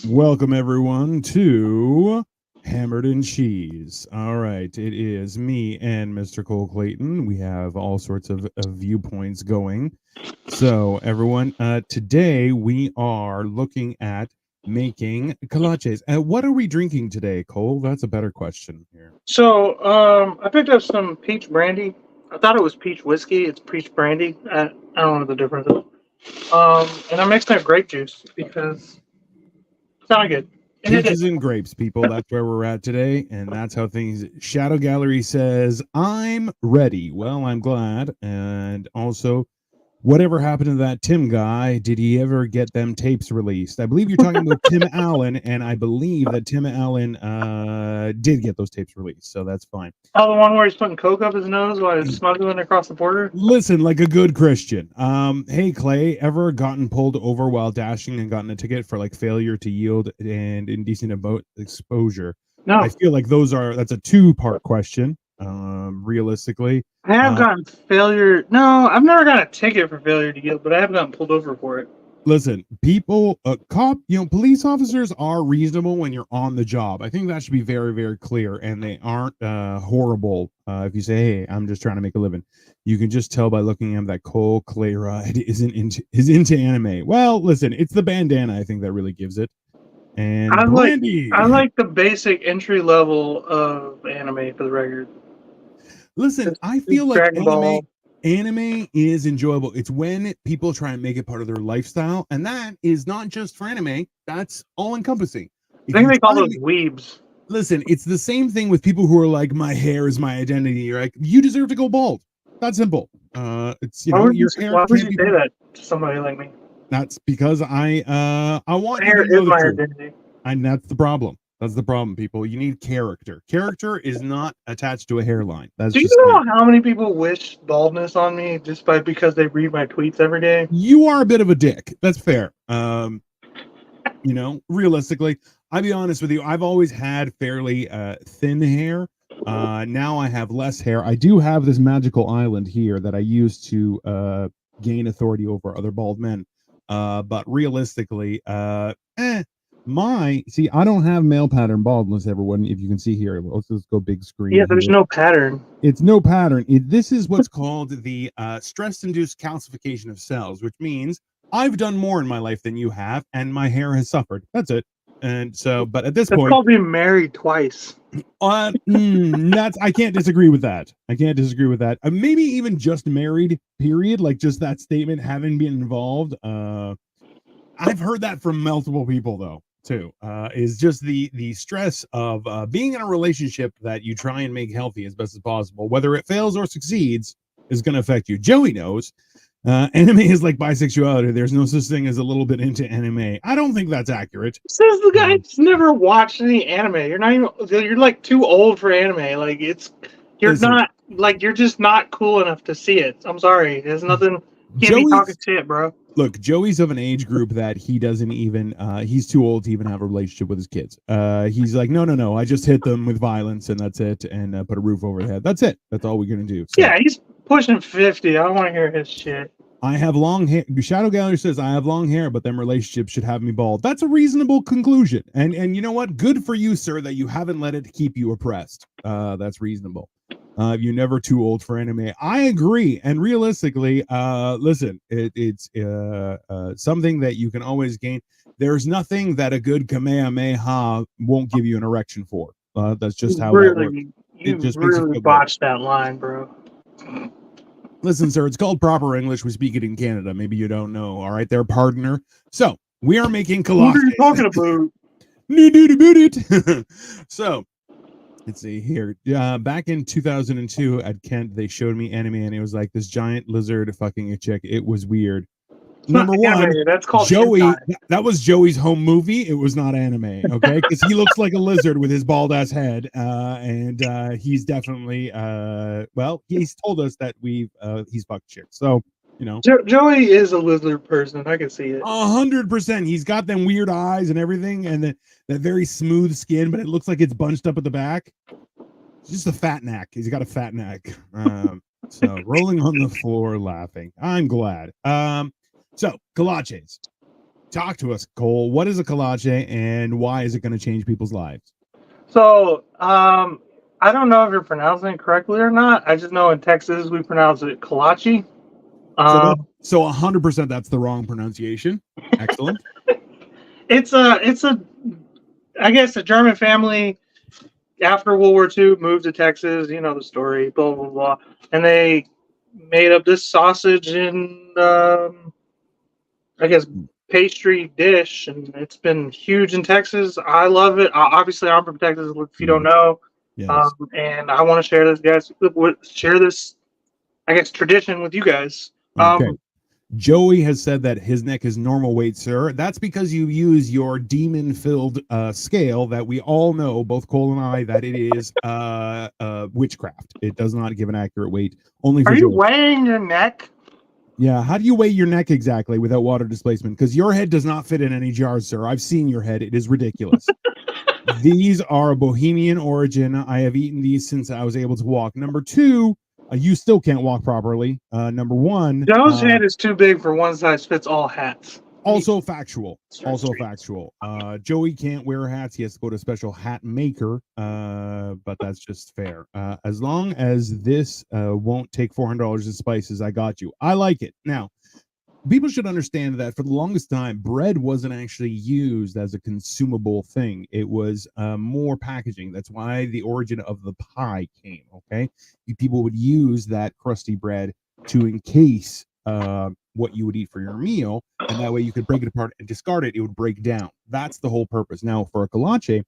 Welcome everyone to Hammered and Cheese. All right, it is me and Mr. Cole Clayton. We have all sorts of viewpoints going. So everyone, today we are looking at making kolaches. What are we drinking today, Cole? That's a better question here. I picked up some peach brandy. I thought it was peach whiskey. It's peach brandy. I don't know the difference. And I'm mixing up grape juice because it sounded good. And it did. Peaches and grapes, people. That's where we're at today, and that's how things. Shadow Gallery says, "I'm ready." Well, I'm glad, and also, whatever happened to that Tim guy? Did he ever get them tapes released? I believe you're talking about Tim Allen, and I believe that Tim Allen did get those tapes released, so that's fine. Oh, the one where he's putting coke up his nose while he's smuggling across the border. Listen, like a good Christian. Hey Clay, ever gotten pulled over while dashing and gotten a ticket for like failure to yield and indecent about exposure? No, I feel like that's a two-part question. Realistically, I have gotten failure. No, I've never gotten a ticket for failure to yield, but I have gotten pulled over for it. listen, people, police officers are reasonable when you're on the job. I think that should be very, very clear, and they aren't horrible. If you say, "Hey, I'm just trying to make a living," you can just tell by looking at him that Cole Clayride is into anime. Well, listen, it's the bandana I think that really gives it. And Brandy, I like the basic entry level of anime for the record. listen, I feel like Dragon Ball. anime is enjoyable. It's when people try and make it part of their lifestyle, and that is not just for anime. That's all encompassing. I think they call those weebs. Listen, it's the same thing with people who are like, "My hair is my identity." You're like, you deserve to go bald. That's simple. It's Why would you hair. say that to somebody like me? That's because I want My hair you to know is the my truth. identity. And that's the problem. That's the problem, people. You need character. Character is not attached to a hairline. That's Do you just know how many people wish baldness on me just because they read my tweets every day? You are a bit of a dick. That's fair. Realistically, I'll be honest with you. I've always had fairly thin hair. Now I have less hair. I do have this magical island here that I use to gain authority over other bald men. But realistically, I don't have male pattern baldness, everyone. If you can see here, let's just go big screen. Yeah, there's no pattern. It's no pattern. This is what's called the stress-induced calcification of cells, which means I've done more in my life than you have, and my hair has suffered. That's it. And so, but at this point, it's called being married twice. I can't disagree with that. Maybe even just married. Period. Like just that statement, having been involved. I've heard that from multiple people though. Too is just the stress of being in a relationship that you try and make healthy as best as possible, whether it fails or succeeds, is going to affect you. Joey knows anime is like bisexuality. There's no such thing as a little bit into anime. I don't think that's accurate. Says the guy that's never watched any anime. You're like too old for anime. Like you're just not cool enough to see it. I'm sorry. There's nothing. Can't be talking shit, bro. Look, Joey's of an age group that he doesn't even, he's too old to even have a relationship with his kids. He's like, no, I just hit them with violence and that's it, and put a roof over their head. That's it. That's all we're going to do. So, yeah, he's pushing 50. I don't want to hear his shit. I have long hair. Shadow Gallery says, I have long hair, but them relationships should have me bald. That's a reasonable conclusion. And you know what? Good for you, sir, that you haven't let it keep you oppressed. That's reasonable. You're never too old for anime. I agree. And realistically, listen, it's something that you can always gain. There's nothing that a good Kamehameha won't give you an erection for. That's just how that works. You just really botched that line, bro. Listen, sir, it's called proper English. We speak it in Canada. Maybe you don't know. All right, there, partner. So we are making kolache. What are you talking about? So let's see here. Back in 2002 at Kent, they showed me anime, and it was like this giant lizard fucking a chick. It was weird. Number one, that's called Joey. hentai. That was Joey's home movie. It was not anime, okay? Because he looks like a lizard with his bald ass head, and he's definitely he's told us that he's fucked chicks. So Joey is a lizard person. I can see it. 100%. He's got them weird eyes and everything, and that very smooth skin, but it looks like it's bunched up at the back. It's just a fat neck. He's got a fat neck. So rolling on the floor laughing. I'm glad. So kolaches. Talk to us, Cole. What is a kolache and why is it going to change people's lives? So, I don't know if you're pronouncing it correctly or not. I just know in Texas we pronounce it Kolache. So that Um, so 100% that's the wrong pronunciation. Excellent. it's a I guess a German family after World War II moved to Texas. You know the story, blah blah blah, and they made up this sausage and I guess pastry dish, and it's been huge in Texas. I love it. Obviously, I'm from Texas. If you don't know, Yes. and I want to share this, guys. Share this, I guess, tradition with you guys. Okay. Joey has said that his neck is normal weight, sir. That's because you use your demon-filled scale that we all know, both Cole and I, that it is witchcraft. It does not give an accurate weight. Only for Are you Joey. weighing your neck? Yeah. How do you weigh your neck exactly without water displacement? Because your head does not fit in any jars, sir. I've seen your head. It is ridiculous. These are a Bohemian origin. I have eaten these since I was able to walk. Number two, you still can't walk properly. Number one, Joe's head is too big for one size fits all hats. also factual. Also factual. Joey can't wear hats. He has to go to a special hat maker. But that's just fair. As long as this won't take $400 in spices, I got you. I like it. Now, people should understand that for the longest time, bread wasn't actually used as a consumable thing. It was more packaging. That's why the origin of the pie came. Okay, people would use that crusty bread to encase what you would eat for your meal, and that way you could break it apart and discard it. It would break down. That's the whole purpose. Now, for a kolache,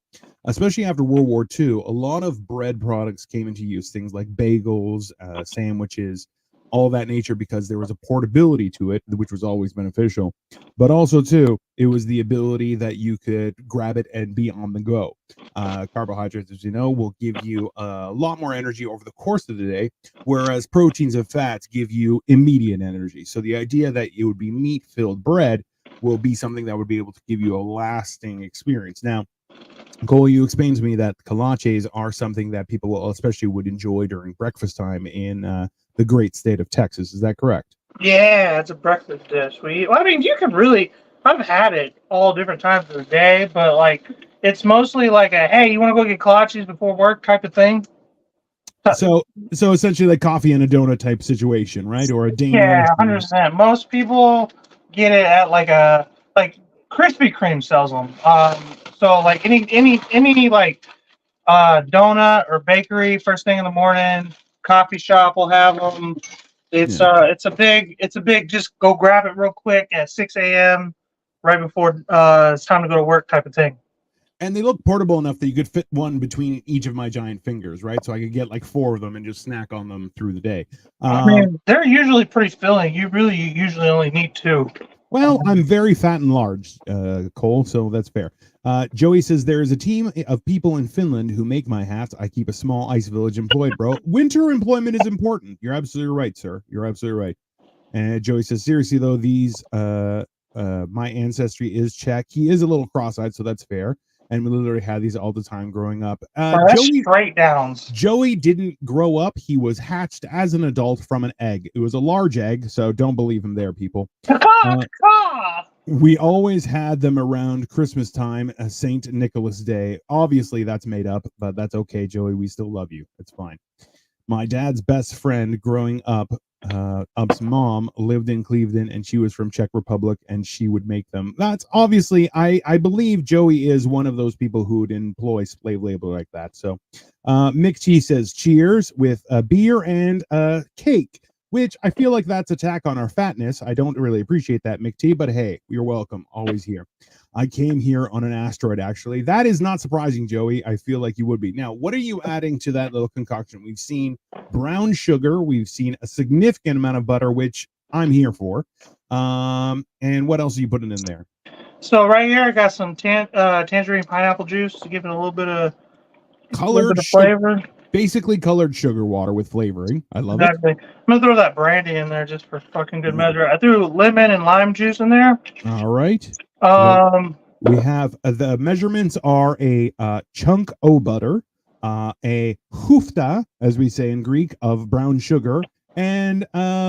especially after World War II, a lot of bread products came into use. Things like bagels, sandwiches, all that nature, because there was a portability to it, which was always beneficial. But also, too, it was the ability that you could grab it and be on the go. Carbohydrates, as you know, will give you a lot more energy over the course of the day, whereas proteins and fats give you immediate energy. So the idea that it would be meat-filled bread will be something that would be able to give you a lasting experience. Now, Cole, you explained to me that kolaches are something that people especially would enjoy during breakfast time in the great state of Texas. Is that correct? Yeah, it's a breakfast dish. I mean, you can really. I've had it all different times of the day, but like, it's mostly like a hey, you want to go get kolaches before work type of thing. So essentially like coffee and a donut type situation, right? Or a Yeah, Danish. 100%. Most people get it at like Krispy Kreme sells them. So like any like donut or bakery first thing in the morning, coffee shop will have them. It's a big just go grab it real quick at 6 a.m. right before it's time to go to work type of thing. And they look portable enough that you could fit one between each of my giant fingers, right? So I could get like 4 of them and just snack on them through the day. I mean, they're usually pretty filling. You usually only need 2. Well, I'm very fat and large, Cole, so that's fair. Joey says there is a team of people in Finland who make my hats. I keep a small ice village employed, bro. Winter employment is important. You're absolutely right, sir. You're absolutely right. And Joey says, seriously though, these my ancestry is Czech. He is a little cross-eyed, so that's fair. And we literally had these all the time growing up. Joey, straight downs. Joey didn't grow up. He was hatched as an adult from an egg. It was a large egg, so don't believe him there, people. We always had them around Christmas time, St. Nicholas Day. Obviously, that's made up, but that's okay, Joey. We still love you. It's fine. My dad's best friend growing up, Up's mom lived in Cleveland, and she was from Czech Republic, and she would make them. That's obviously, I believe Joey is one of those people who would employ slave labor like that. So Mick T says cheers with a beer and a cake, which I feel like that's attack on our fatness. I don't really appreciate that, Mick T, but hey, you're welcome. Always here. I came here on an asteroid, actually. That is not surprising, Joey. I feel like you would be. Now, what are you adding to that little concoction? We've seen brown sugar. We've seen a significant amount of butter, which I'm here for. And what else are you putting in there? So right here, I got some tangerine pineapple juice to give it a little bit of flavor. Basically colored sugar water with flavoring. I love it. I'm going to throw that brandy in there just for fucking good measure. I threw lemon and lime juice in there. All right. We have the measurements are a chunk o' butter, a hufta, as we say in Greek, of brown sugar, and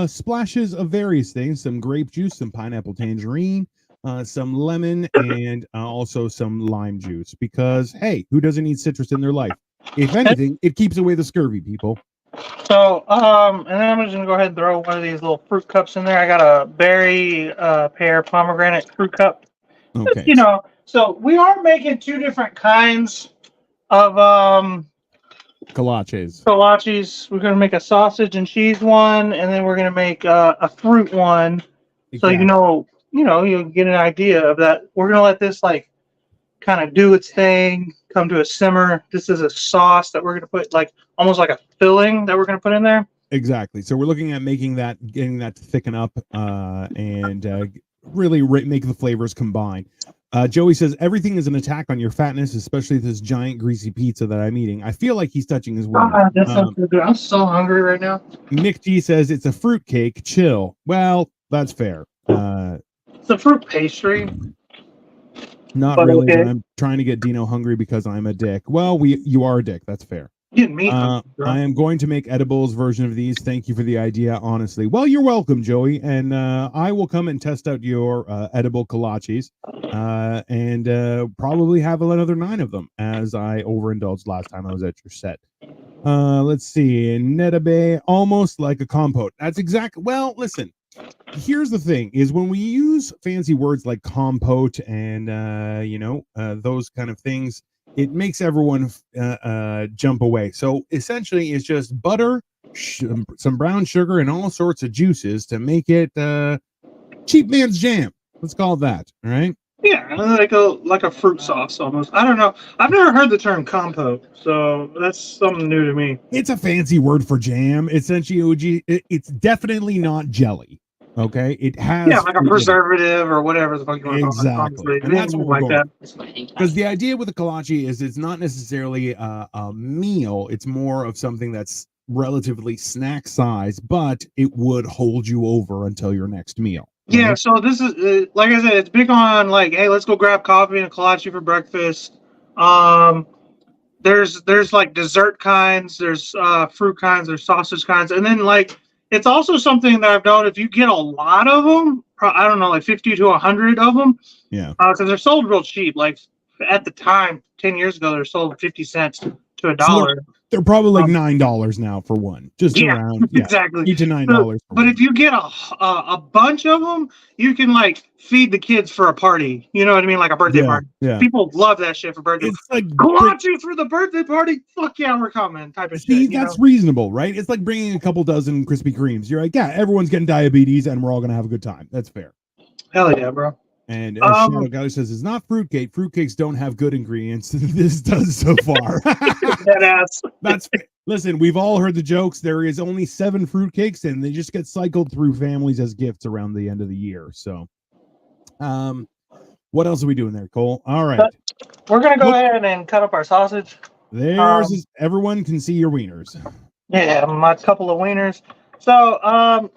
splashes of various things, some grape juice, some pineapple tangerine, some lemon, and also some lime juice. Because hey, who doesn't need citrus in their life? If anything, it keeps away the scurvy, people. So, and then I'm just gonna go ahead and throw one of these little fruit cups in there. I got a berry, pear, pomegranate fruit cup. Okay. So we are making two different kinds of Kolaches. kolaches. We're gonna make a sausage and cheese one, and then we're gonna make a fruit one. So Exactly. you'll get an idea of that. We're gonna let this like kind of do its thing, come to a simmer. This is a sauce that we're gonna put like almost like a filling that we're gonna put in there. Exactly. So we're looking at getting that to thicken up, and really make the flavors combine. Joey says everything is an attack on your fatness, especially this giant greasy pizza that I'm eating. I feel like he's touching his wiener. God, that sounds so good. I'm so hungry right now. Mick G says it's a fruit cake. Chill. Well, that's fair. It's a fruit pastry. Not But really. okay. But I'm trying to get Dino hungry because I'm a dick. Well, you are a dick. That's fair. Getting me. I am going to make edibles version of these. Thank you for the idea, honestly. Well, you're welcome, Joey. And I will come and test out your edible kolaches, and probably have another 9 of them, as I overindulged last time I was at your set. Let's see. Netabe, almost like a compote. That's exactly. Well, listen. Here's the thing: is when we use fancy words like compote and those kind of things, it makes everyone jump away. So essentially, it's just butter, some brown sugar, and all sorts of juices to make it cheap man's jam. Let's call it that. All right. Yeah, like a fruit sauce almost. I don't know. I've never heard the term compote, so that's something new to me. It's a fancy word for jam. Essentially, it's definitely not jelly. Okay, it has like a preservative or whatever the fuck you want to call it. Exactly, and that's what we're going. Because the idea with the kolache is it's not necessarily a meal; it's more of something that's relatively snack size, but it would hold you over until your next meal. Right? Yeah, so this is like I said, it's big on like, hey, let's go grab coffee and a kolache for breakfast. There's like dessert kinds, there's fruit kinds, there's sausage kinds, and then like it's also something that I've known if you get a lot of them, I don't know, like 50 to 100 of them. Yeah. Because they're sold real cheap. Like at the time, 10 years ago, they're sold 50 cents to $1. So they're probably like $9 now for one, just around. Yeah, exactly. $8 to $9. But if you get a bunch of them, you can like feed the kids for a party. You know what I mean? Like a birthday party. Yeah. People love that shit for birthday. It's like kolache for the birthday party. Fuck yeah, we're coming. Type of shit. That's reasonable, right? It's like bringing a couple dozen Krispy Kremes. You're like, yeah, everyone's getting diabetes, and we're all gonna have a good time. That's fair. Hell yeah, bro. And Shadow Guy says it's not fruitcake. Fruitcakes don't have good ingredients. This does so far. That's listen. We've all heard the jokes. There is only 7 fruitcakes, and they just get cycled through families as gifts around the end of the year. So, what else are we doing there, Cole? All right, we're gonna go ahead and cut up our sausage. Everyone can see your wieners. Yeah, my couple of wieners. So,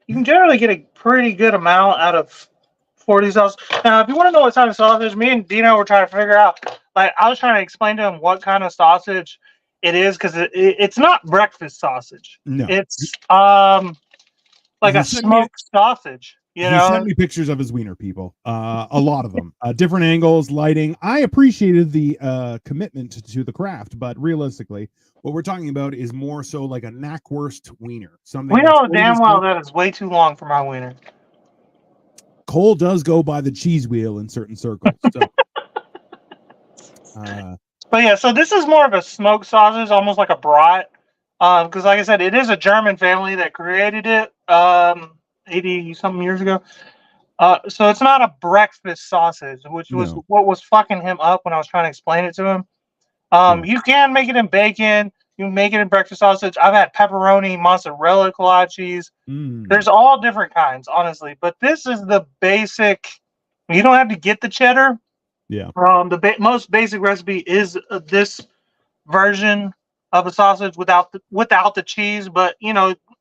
you can generally get a pretty good amount out of 40 sausage. Now, if you want to know what type of sausage, me and Dino were trying to figure out. Like, I was trying to explain to him what kind of sausage it is because it's not breakfast sausage. No, it's like a smoked sausage. He sent me pictures of his wiener, people. A lot of them, different angles, lighting. I appreciated the commitment to the craft, but realistically, what we're talking about is more so like a knackwurst wiener. Something we know damn well that is way too long for my wiener. Cole does go by the cheese wheel in certain circles. So. But yeah, so this is more of a smoked sausage, almost like a brat. Because like I said, it is a German family that created it 80-something years ago. So it's not a breakfast sausage, which was what was fucking him up when I was trying to explain it to him. You can make it in bacon. You can make it in breakfast sausage. I've had pepperoni, mozzarella kolaches. There's all different kinds, honestly. But this is the basic. You don't have to get the cheddar. Yeah. The most basic recipe is this version of a sausage without the cheese. But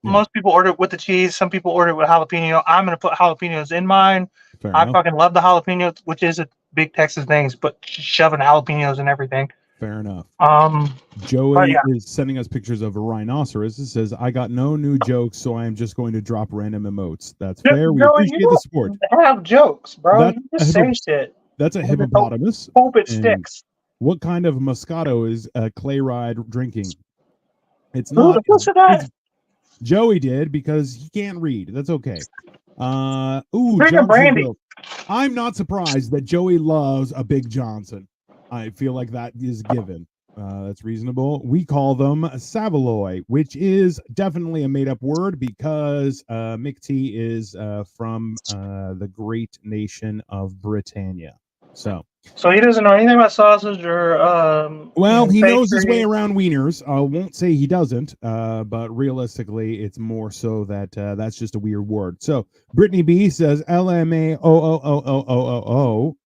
most people order it with the cheese. Some people order it with jalapeno. I'm gonna put jalapenos in mine. I fucking love the jalapeno, which is a big Texas thing. But shoving jalapenos and everything. Fair enough. But Joey yeah. is sending us pictures of a rhinoceros. It says, I got no new jokes, so I am just going to drop random emotes. That's fair. We Joey, you appreciate the support. don't have jokes, bro. That's You just say shit. That's a And just hippopotamus. hope it And sticks. what kind of Moscato is Clay Ride drinking? It's Who not. the fuck said that? Joey did because he can't read. That's okay. Drinking brandy. Johnson. I'm not surprised that Joey loves a Big Johnson. I feel like that is given. That's reasonable. We call them Savoy, which is definitely a made-up word because Mick T is from the great nation of Britannia. So he doesn't know anything about sausage or well, he knows his way pastry. around wieners. I won't say he doesn't, but realistically, it's more so that that's just a weird word. So Brittany B says LMAOOOOOO.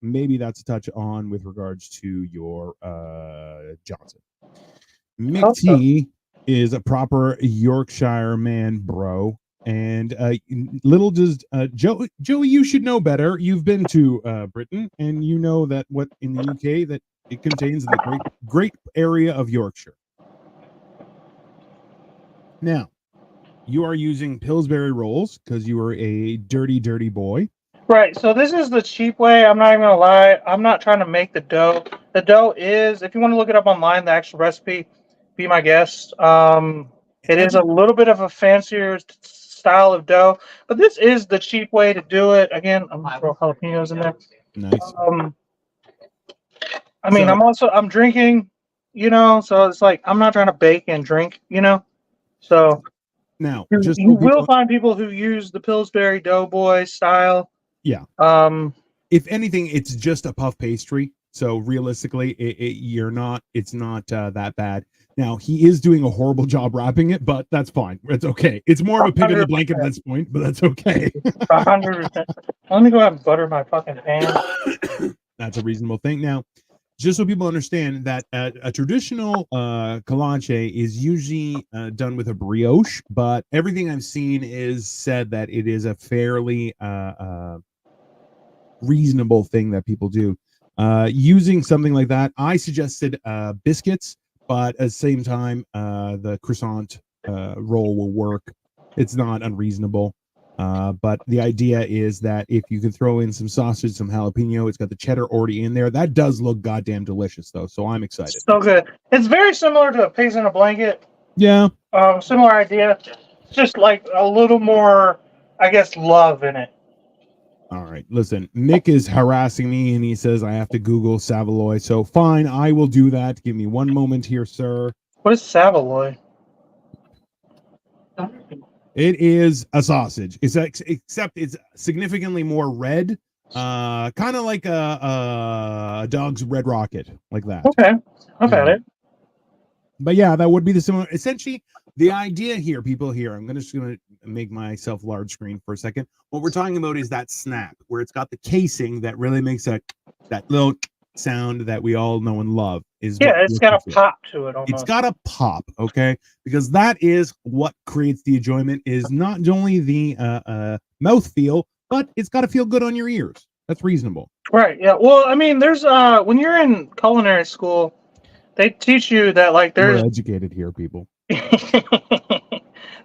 Maybe that's a touch on with regards to your Johnson. Mick T is a proper Yorkshire man, bro. And little does Joey, you should know better. You've been to Britain, and you know that what in the UK that it contains the great area of Yorkshire. Now, you are using Pillsbury rolls because you are a dirty boy. Right. So this is the cheap way. I'm not even gonna lie. I'm not trying to make the dough. The dough is, if you want to look it up online, the actual recipe, be my guest. It is a little bit of a fancier style of dough, but this is the cheap way to do it. Again, I'm gonna throw jalapenos in there. Nice. I mean, I'm drinking, so it's like I'm not trying to bake and drink, So now, you will find people who use the Pillsbury Doughboy style. Yeah. If anything, it's just a puff pastry. So realistically, it's not that bad. Now, he is doing a horrible job wrapping it, but that's fine. It's okay. It's more of a pig in the blanket at this point, but that's okay. 100%. Let me go ahead and butter my fucking pan. That's a reasonable thing. Now, just so people understand that a traditional Kolache is usually done with a brioche, but everything I've seen is said that it is a fairly reasonable thing that people do. Using something like that, I suggested biscuits, but at the same time, the croissant roll will work. It's not unreasonable. But the idea is that if you can throw in some sausage, some jalapeno, it's got the cheddar already in there. That does look goddamn delicious, though. So I'm excited. So good. It's very similar to a pigs in a blanket. Yeah. Similar idea. Just like a little more, I guess, love in it. All right. Listen, Nick is harassing me and he says I have to Google Savoy. So fine, I will do that. Give me one moment here, sir. What is Savoy? It is a sausage. Except it's significantly more red, kind of like a dog's Red Rocket, like that. Okay, I've had it. But yeah, that would be the similar. Essentially, the idea here, people here. I'm just gonna make myself large screen for a second. What we're talking about is that snap, where it's got the casing that really makes that little sound that we all know and love. It's got a pop to it. Almost. It's got a pop, okay? Because that is what creates the enjoyment. Is not only the mouth feel, but it's got to feel good on your ears. That's reasonable, right? Yeah. Well, I mean, there's when you're in culinary school, they teach you that like there's we're educated here, people.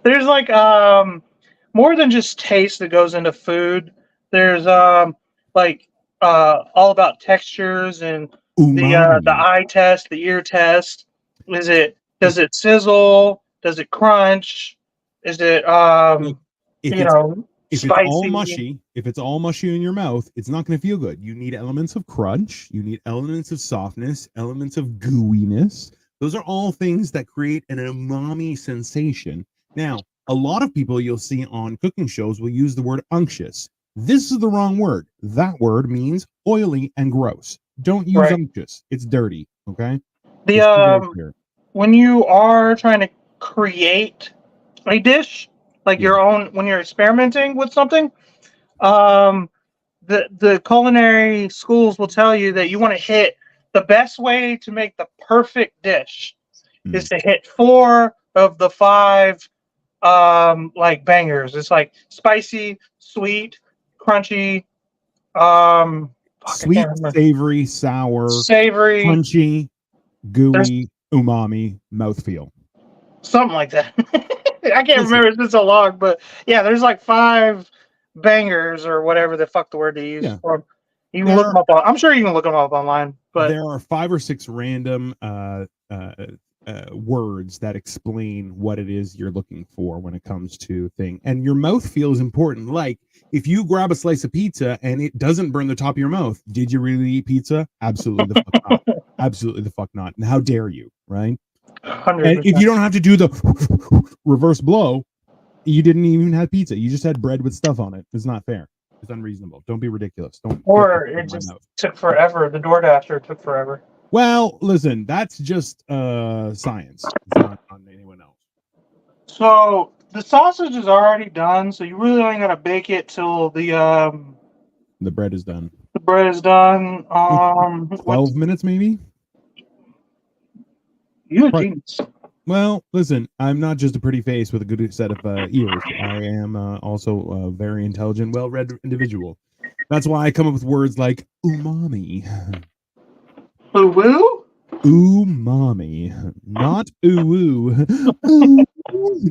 There's like more than just taste that goes into food. There's like all about textures and the eye test, the ear test. Does it sizzle? Does it crunch? Is it if spicy? it's all mushy, if it's all mushy in your mouth, it's not going to feel good. You need elements of crunch, you need elements of softness, elements of gooiness. Those are all things that create an umami sensation. Now, a lot of people you'll see on cooking shows will use the word unctuous. This is the wrong word. That word means oily and gross. Don't use unctuous. It's dirty, okay? When you are trying to create a dish, like your own, when you're experimenting with something, the culinary schools will tell you that you want to hit the best way to make the perfect dish is to hit 4 of the 5 like bangers. It's like spicy, sweet, crunchy, sweet, savory, sour, savory, crunchy. gooey, umami, mouthfeel. Something like that. I can't Listen, remember. It's been so long, but yeah, there's like 5 bangers or whatever the fuck the word they use yeah, for 'em. You can look there them up on. I'm sure you can look them up online, but there are 5 or 6 random words that explain what it is you're looking for when it comes to thing. And your mouth feel is important. Like if you grab a slice of pizza and it doesn't burn the top of your mouth, did you really eat pizza? Absolutely the fuck not. Absolutely the fuck not. And how dare you, right? And if 100%. you don't have to do the reverse blow, you didn't even have pizza. You just had bread with stuff on it. It's not fair. It's unreasonable. Don't be ridiculous. Don't. Or it just took forever. The DoorDasher took forever. Well, listen, that's just science. It's not on anyone else. So the sausage is already done. So you really only gotta bake it till the bread is done. the bread is done. 12 minutes, maybe. You a Right. genius. Well, listen, I'm not just a pretty face with a good set of ears. I am also a very intelligent, well-read individual. That's why I come up with words like umami. Woo woo? Umami, not ooh.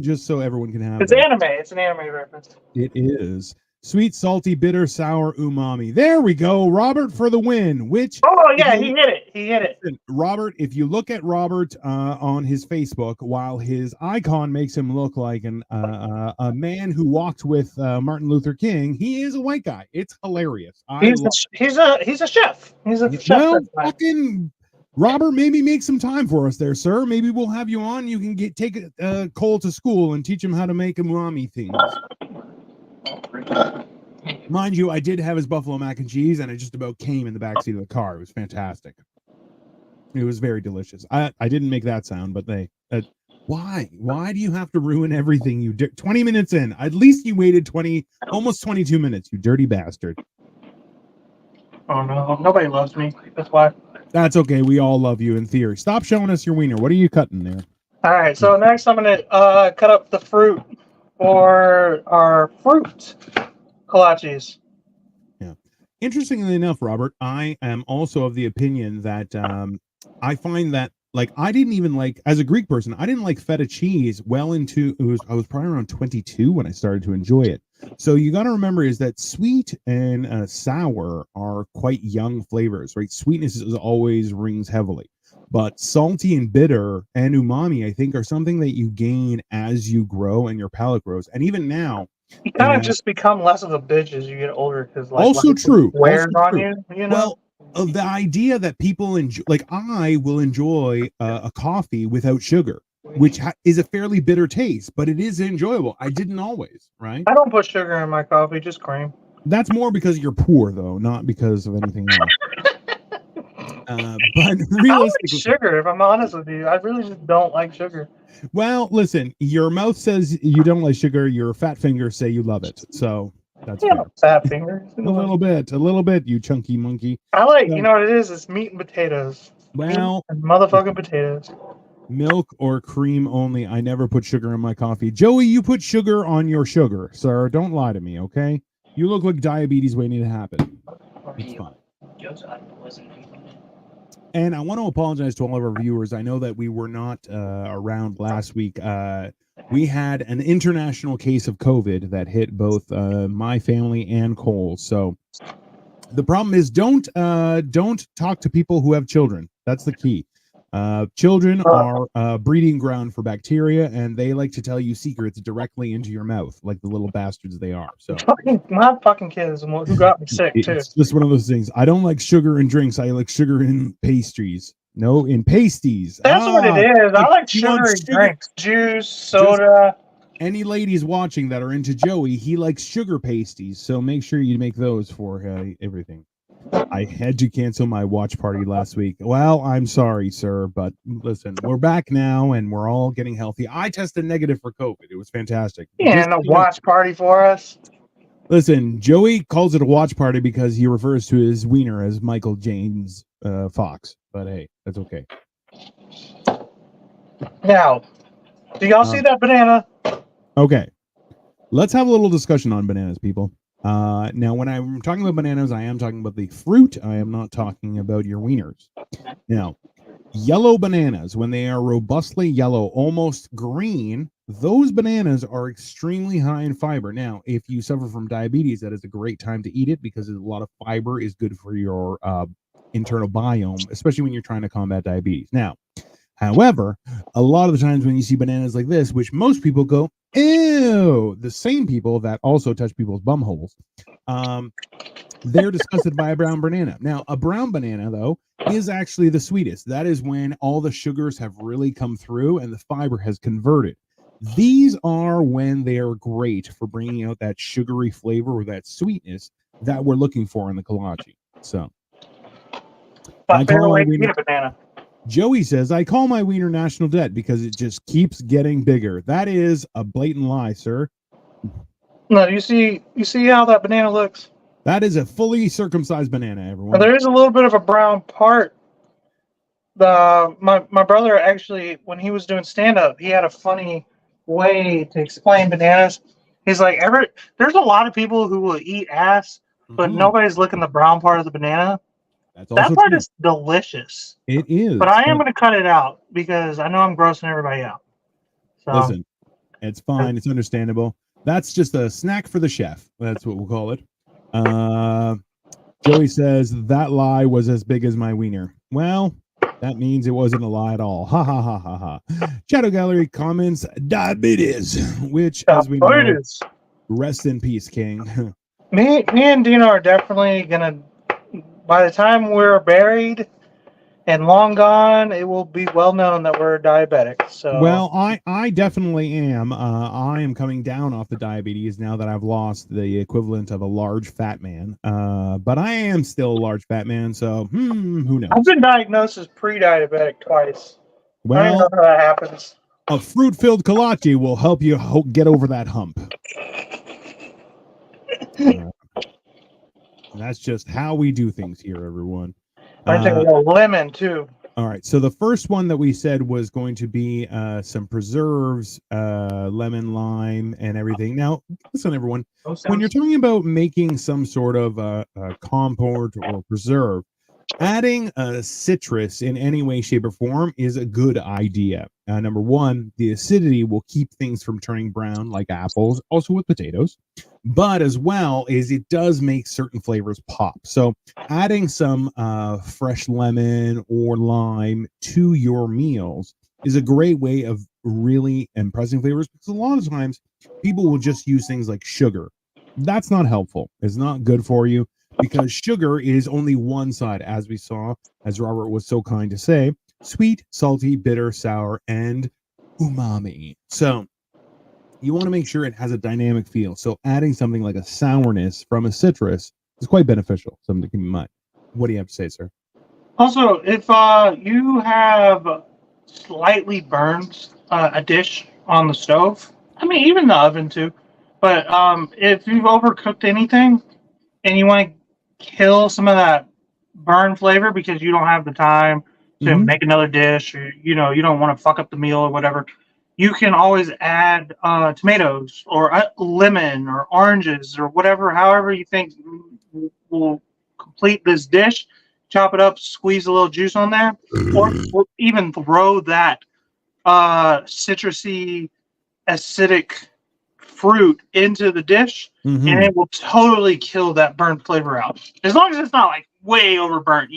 Just so everyone can have It's that. anime. It's an anime reference. It is. Sweet, salty, bitter, sour, umami. There we go. Robert for the win. Which Yeah, he hit it. He hit it. Robert, if you look at Robert on his Facebook, while his icon makes him look like a man who walked with Martin Luther King, he is a white guy. It's hilarious. He's a chef. He's a chef. Well, fucking Robert, maybe make some time for us there, sir. Maybe we'll have you on. You can take Cole to school and teach him how to make umami things. Mind you, I did have his buffalo mac and cheese, and it just about came in the backseat of the car. It was fantastic. It was very delicious. I didn't make that sound, but they. Why? Why do you have to ruin everything? 20 minutes in. At least you waited almost 22 minutes. You dirty bastard. Oh no, nobody loves me. That's why. That's okay. We all love you in theory. Stop showing us your wiener. What are you cutting there? All right. So next, I'm gonna cut up the fruit for our fruit kolaches. Yeah. Interestingly enough, Robert, I am also of the opinion that I find that I didn't even as a Greek person, I didn't like feta cheese well into I was probably around 22 when I started to enjoy it. So you got to remember is that sweet and sour are quite young flavors, right? Sweetness always rings heavily, but salty and bitter and umami, I think, are something that you gain as you grow and your palate grows. And even now, you kind of just become less of a bitch as you get older because also true wears on you. You know. Well, the idea that people enjoy, I will enjoy a coffee without sugar, which is a fairly bitter taste, but it is enjoyable. I didn't always, right? I don't put sugar in my coffee, just cream. That's more because you're poor, though, not because of anything else. But realistically, I like sugar. If I'm honest with you, I really just don't like sugar. Well, listen, your mouth says you don't like sugar. Your fat fingers say you love it. So that's fair. Fat fingers. a little bit, you chunky monkey. I like, you know what it is? It's meat and potatoes. Well, and motherfucking potatoes. Milk or cream only. I never put sugar in my coffee. Joey, you put sugar on your sugar, sir. Don't lie to me, okay? You look like diabetes waiting to happen. It's fine. And I want to apologize to all of our viewers. I know that we were not around last week. We had an international case of COVID that hit both my family and Cole. So the problem is don't talk to people who have children. That's the key. Children are a breeding ground for bacteria, and they like to tell you secrets directly into your mouth, like the little bastards they are. So my fucking kids who got me sick too. It's just one of those things. I don't like sugar in drinks. I like sugar in pastries. No, in pasties. That's what it is. I like sugar in drinks, juice, soda. Any ladies watching that are into Joey, he likes sugar pasties. So make sure you make those for everything. I had to cancel my watch party last week. Well, I'm sorry, sir, but listen, we're back now and we're all getting healthy. I tested negative for COVID. It was fantastic. And a watch party for us. Listen, Joey calls it a watch party because he refers to his wiener as Michael James Fox. But hey, that's okay. Now, do y'all see that banana? Okay. Let's have a little discussion on bananas, people. Now, when I'm talking about bananas, I am talking about the fruit. I am not talking about your wieners. Now, Yellow bananas, when they are robustly yellow, almost green, those bananas are extremely high in fiber. Now, if you suffer from diabetes, that is a great time to eat it because a lot of fiber is good for your internal biome, especially when you're trying to combat diabetes. Now, however, a lot of the times when you see bananas like this, which most people go, ew, the same people that also touch people's bum holes, they're disgusted by a brown banana. Now, a brown banana, though, is actually the sweetest. That is when all the sugars have really come through and the fiber has converted. These are when they are great for bringing out that sugary flavor or that sweetness that we're looking for in the kolache. So, My favorite way to eat a banana. Joey says, I call my wiener national debt because it just keeps getting bigger. That is a blatant lie, sir. No, you see how that banana looks? That is a fully circumcised banana, everyone. There is a little bit of a brown part. My brother actually, when he was doing stand up, he had a funny way to explain bananas. He's like, there's a lot of people who will eat ass, but nobody's licking the brown part of the banana. That part is delicious. It is. But I am going to cut it out because I know I'm grossing everybody out. So, listen, it's fine. It's understandable. That's just a snack for the chef. That's what we'll call it. Joey says that lie was as big as my wiener. Well, that means it wasn't a lie at all. Ha ha ha ha ha. Shadow Gallery comments diabetes, which as we know, rest in peace, King. me and Dina are definitely gonna. By the time we're buried and long gone, it will be well known that we're diabetic. So, well, I definitely am. I am coming down off the diabetes now that I've lost the equivalent of a large fat man. But I am still a large fat man, so who knows? I've been diagnosed as pre-diabetic twice. Well, I don't know how that happens. A fruit-filled kolache will help you get over that hump. That's just how we do things here, everyone. I take a little lemon too. All right, so the first one that we said was going to be some preserves, lemon, lime, and everything. Now, listen, everyone, when you're talking about making some sort of compote or preserve, adding a citrus in any way, shape, or form is a good idea. Number one, the acidity will keep things from turning brown like apples, also with potatoes, but as well is it does make certain flavors pop. So adding some fresh lemon or lime to your meals is a great way of really impressing flavors, because a lot of times people will just use things like sugar. That's not helpful. It's not good for you, because sugar is only one side, as we saw, as Robert was so kind to say: sweet, salty, bitter, sour, and umami. So you want to make sure it has a dynamic feel. So adding something like a sourness from a citrus is quite beneficial. Something to keep in mind. What do you have to say, sir? Also, if you have slightly burned a dish on the stove, I mean, even the oven too, but if you've overcooked anything and you want to kill some of that burn flavor because you don't have the time to make another dish, or you don't want to fuck up the meal or whatever, you can always add tomatoes or lemon or oranges or whatever, however you think will complete this dish. Chop it up, squeeze a little juice on there, or even throw that citrusy, acidic fruit into the dish, and it will totally kill that burnt flavor out. As long as it's not like way overburnt,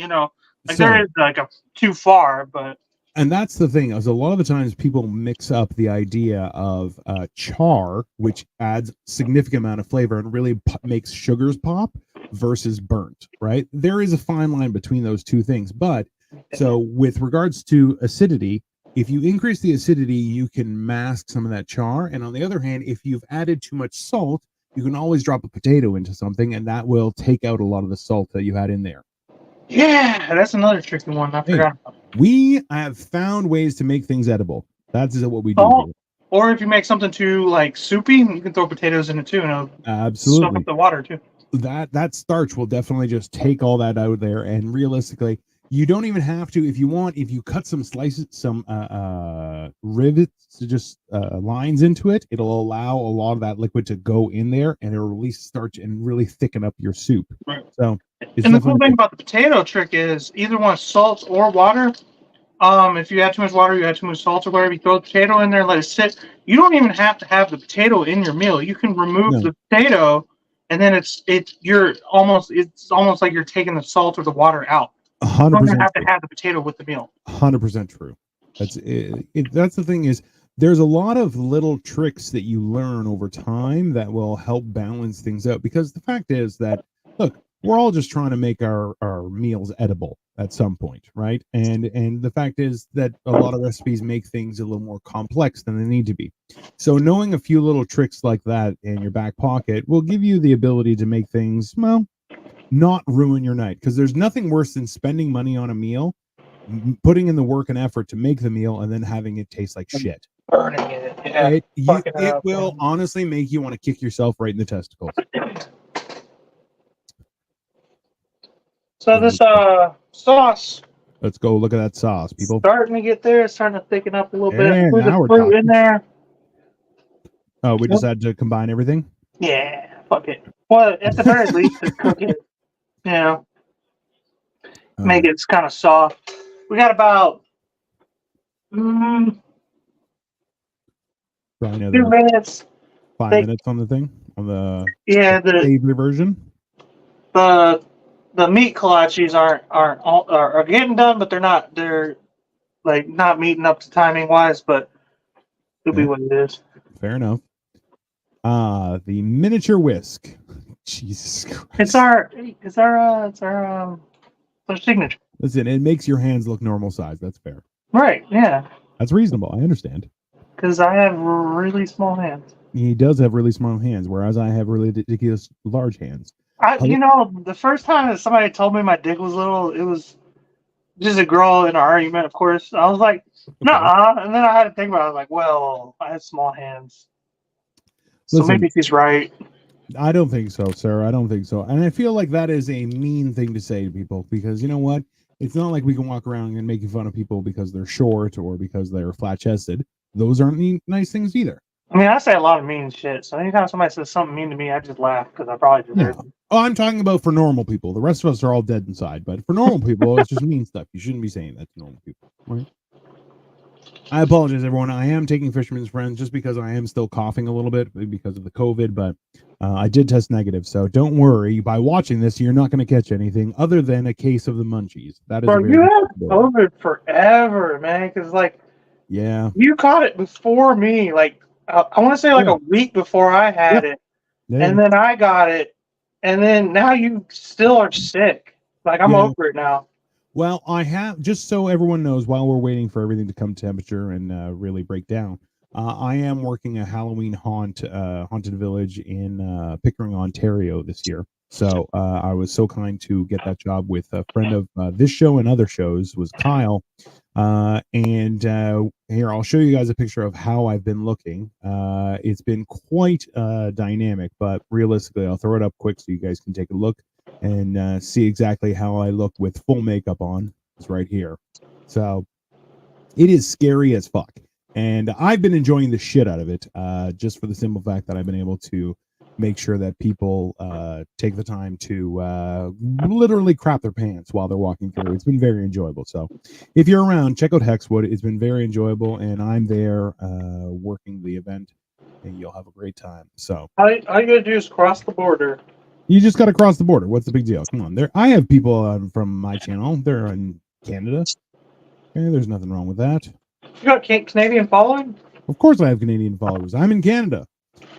like there is like a too far, but. And that's the thing, is a lot of the times people mix up the idea of char, which adds significant amount of flavor and really makes sugars pop, versus burnt, right? There is a fine line between those two things. But so with regards to acidity, if you increase the acidity, you can mask some of that char. And on the other hand, if you've added too much salt, you can always drop a potato into something, and that will take out a lot of the salt that you had in there. Yeah, that's another tricky one. I forgot about. We have found ways to make things edible. That's what we do here. Or if you make something too like soupy, you can throw potatoes in it too, and it'll absolutely soak up the water too. That starch will definitely just take all that out there, and realistically, you don't even have to. If you want, if you cut some slices, some rivets, to just lines into it, it'll allow a lot of that liquid to go in there, and it'll release starch and really thicken up your soup. Right. So, and the cool thing about the potato trick is either want salt or water. If you add too much water, you add too much salt or whatever, you throw the potato in there and let it sit. You don't even have to have the potato in your meal. You can remove No, the potato, and then it's almost like you're taking the salt or the water out. You don't even 100% have to true. have the potato with the meal. 100% true. That's the thing is there's a lot of little tricks that you learn over time that will help balance things out, because the fact is that, look, we're all just trying to make our meals edible at some point, right? And the fact is that a lot of recipes make things a little more complex than they need to be. So knowing a few little tricks like that in your back pocket will give you the ability to make things, well, not ruin your night, because there's nothing worse than spending money on a meal, putting in the work and effort to make the meal, and then having it taste like shit. Burning it, yeah, fucking it It up. will Man. honestly make you want to kick yourself right in the testicles. So this sauce Let's go look at that sauce, people. starting to get there. It's starting to thicken up a little bit. And Put the now we're fruit in talking. there. Oh, we just had to combine everything. Yeah, fuck it. Well, at the very least, to cook it, you know, make it kind of soft. We got about Probably 2 another minutes. 5 minutes on the thing, on the Yeah, the savory version. the the meat kolaches are getting done, but they're like not meeting up to timing wise, but it'll be Okay, what it is. fair enough. The miniature whisk. Jesus Christ. It's our signature. Listen, it makes your hands look normal size. That's fair. Right, yeah. That's reasonable. I understand. Because I have really small hands. He does have really small hands, whereas I have really ridiculous large hands. The first time that somebody told me my dick was little, it was just a girl in an argument, of course. I was like, nah. And then I had to think about it. I was like, well, I have small hands. So Listen, maybe she's right. I don't think so, sir. I don't think so. And I feel like that is a mean thing to say to people, because you know what? It's not like we can walk around and making fun of people because they're short or because they're flat chested. Those aren't nice things either. I mean, I say a lot of mean shit. So anytime somebody says something mean to me, I just laugh because I probably deserve it. Oh, I'm talking about for normal people. The rest of us are all dead inside. But for normal people, it's just mean stuff. You shouldn't be saying that to normal people. Right? I apologize, everyone. I am taking Fisherman's Friends just because I am still coughing a little bit because of the COVID, but I did test negative. So don't worry. By watching this, you're not going to catch anything other than a case of the munchies. That is Bro, you had COVID forever, man. Because, like, yeah, you caught it before me. Like, I want to say like a week before I had it. Yeah. And then I got it. And then now you still are sick. Like, I'm over it now. Well, I have, just so everyone knows, while we're waiting for everything to come temperature and really break down, I am working a Halloween haunted village in Pickering, Ontario this year. So I was so kind to get that job with a friend of this show and other shows, was Kyle. And here, I'll show you guys a picture of how I've been looking. It's been quite dynamic, but realistically, I'll throw it up quick so you guys can take a look and see exactly how I look with full makeup on. It's right here. So it is scary as fuck. And I've been enjoying the shit out of it, just for the simple fact that I've been able to make sure that people take the time to literally crap their pants while they're walking through. It's been very enjoyable. So if you're around, check out Hexwood. It's been very enjoyable, and I'm there working the event, and you'll have a great time. So all you gotta do is cross the border. You just got to cross the border. What's the big deal? Come on. I have people from my channel. They're in Canada. Okay, there's nothing wrong with that. You got Canadian following? Of course I have Canadian followers. I'm in Canada.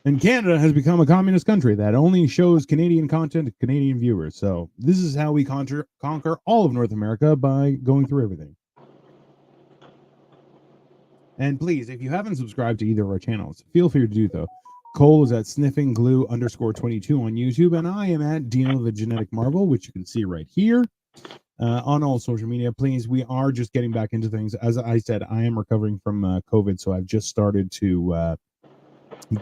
And Canada has become a communist country that only shows Canadian content to Canadian viewers. So this is how we conquer all of North America, by going through everything. And please, if you haven't subscribed to either of our channels, feel free to do so. Cole is at sniffingglue_22 on YouTube, and I am at Dino the Genetic Marvel, which you can see right here on all social media. Please, we are just getting back into things. As I said, I am recovering from COVID, so I've just started to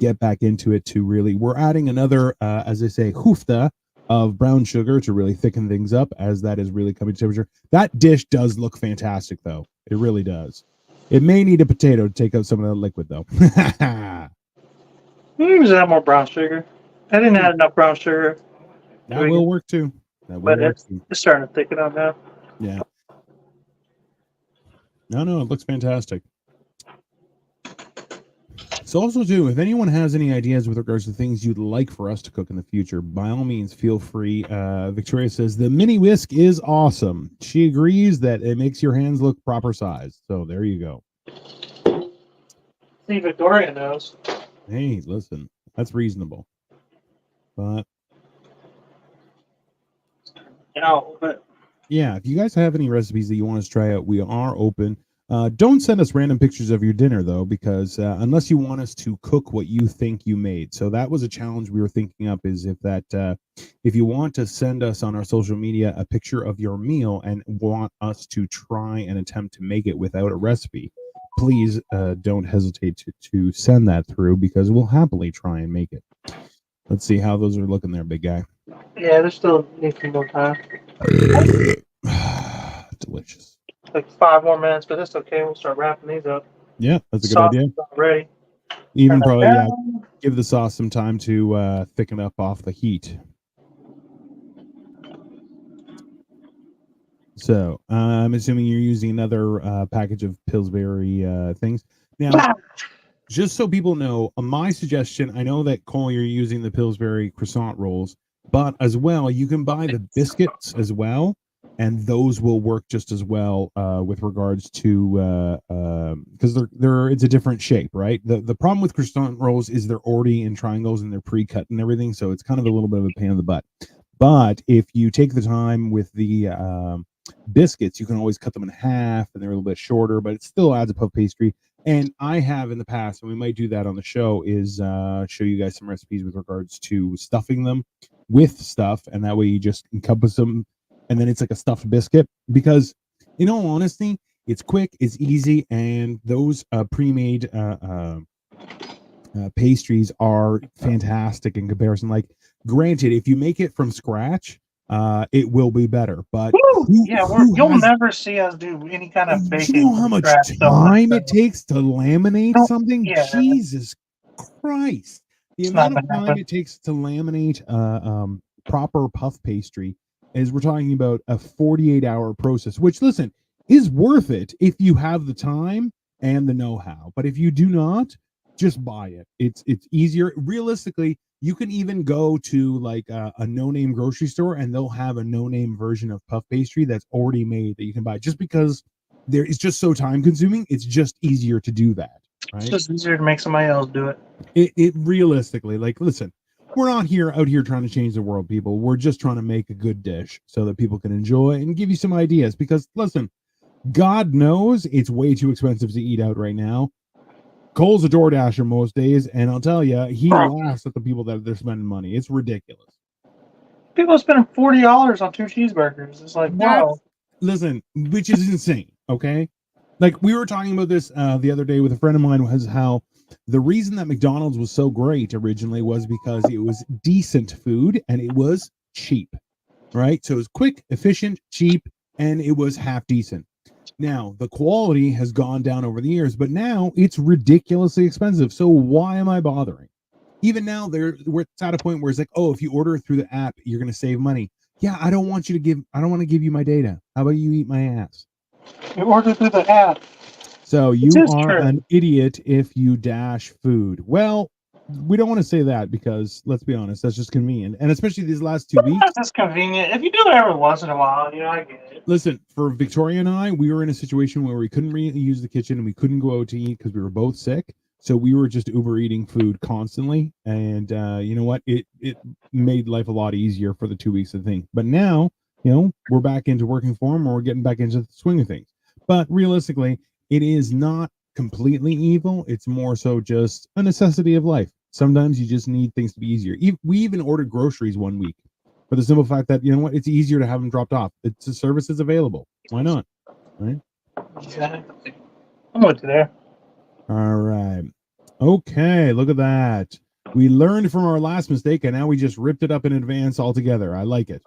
get back into it. We're adding another, as I say, hoofta of brown sugar to really thicken things up, as that is really coming to temperature. That dish does look fantastic, though. It really does. It may need a potato to take out some of that liquid, though. You just add more brown sugar. I didn't add enough brown sugar. That will work too. It's starting to thicken up now. Yeah. No, it looks fantastic. So also too, if anyone has any ideas with regards to things you'd like for us to cook in the future, by all means, feel free. Victoria says the mini whisk is awesome. She agrees that it makes your hands look proper size. So there you go. See, Victoria knows. Hey, listen, that's reasonable. But yeah, if you guys have any recipes that you want us to try out, we are open. Don't send us random pictures of your dinner though, because unless you want us to cook what you think you made. So that was a challenge we were thinking up, is if you want to send us on our social media a picture of your meal and want us to try and attempt to make it without a recipe, please don't hesitate to send that through, because we'll happily try and make it. Let's see how those are looking there, big guy. Yeah, there's still need some more time. Delicious. Like 5 more minutes, but that's okay. We'll start wrapping these up. Yeah, that's a good idea. Ready. Even probably give the sauce some time to thicken up off the heat. So I'm assuming you're using another package of Pillsbury things. Now, just so people know, my suggestion, I know that Cole, you're using the Pillsbury croissant rolls, but as well, you can buy the biscuits as well, and those will work just as well with regards to because they're it's a different shape, right? The problem with croissant rolls is they're already in triangles and they're pre-cut and everything, so it's kind of a little bit of a pain in the butt. But if you take the time with the biscuits, you can always cut them in half and they're a little bit shorter, but it still adds a puff pastry. And I have in the past, and we might do that on the show, is show you guys some recipes with regards to stuffing them with stuff, and that way you just encompass them, and then it's like a stuffed biscuit. Because, in all honesty, it's quick, it's easy, and those pre-made pastries are fantastic in comparison. Like, granted, if you make it from scratch, it will be better. But you'll never see us do any kind of baking. Do you know how much time it takes to laminate something? Yeah. Jesus Christ! The amount of time it takes to laminate proper puff pastry is, we're talking about a 48-hour process. Which, listen, is worth it if you have the time and the know-how. But if you do not, just buy it. It's easier. Realistically, you can even go to like a no-name grocery store and they'll have a no-name version of puff pastry that's already made that you can buy, just because it's just so time consuming. It's just easier to do that, right? It's just easier to make somebody else do it. It realistically, like, listen, we're not out here trying to change the world, people. We're just trying to make a good dish so that people can enjoy and give you some ideas, because listen, God knows it's way too expensive to eat out right now. Cole's a DoorDasher most days, and I'll tell you, he laughs at the people that they're spending money. It's ridiculous. People are spending $40 on 2 cheeseburgers. It's like, wow. Listen, which is insane, okay? Like, we were talking about this the other day with a friend of mine, was how the reason that McDonald's was so great originally was because it was decent food and it was cheap, right? So it was quick, efficient, cheap, and it was half decent. Now, the quality has gone down over the years, but now it's ridiculously expensive. So why am I bothering? Even now, we're at a point where it's like, oh, if you order through the app, you're going to save money. Yeah, I don't want to give you my data. How about you eat my ass? You order through the app. So you are an idiot if you dash food. Well, we don't want to say that, because let's be honest, that's just convenient. And especially these last 2 weeks. That's convenient. If you do it every once in a while, I get it. Listen, for Victoria and I, we were in a situation where we couldn't really use the kitchen and we couldn't go out to eat because we were both sick. So we were just Uber eating food constantly. And you know what? It made life a lot easier for the 2 weeks of the thing. But now, we're back into working form, or we're getting back into the swing of things. But realistically, it is not completely evil. It's more so just a necessity of life. Sometimes you just need things to be easier. We even ordered groceries one week for the simple fact that, it's easier to have them dropped off. It's a service is available. Why not? Right? Exactly. I'm with you there. All right. Okay, look at that. We learned from our last mistake, and now we just ripped it up in advance altogether. I like it.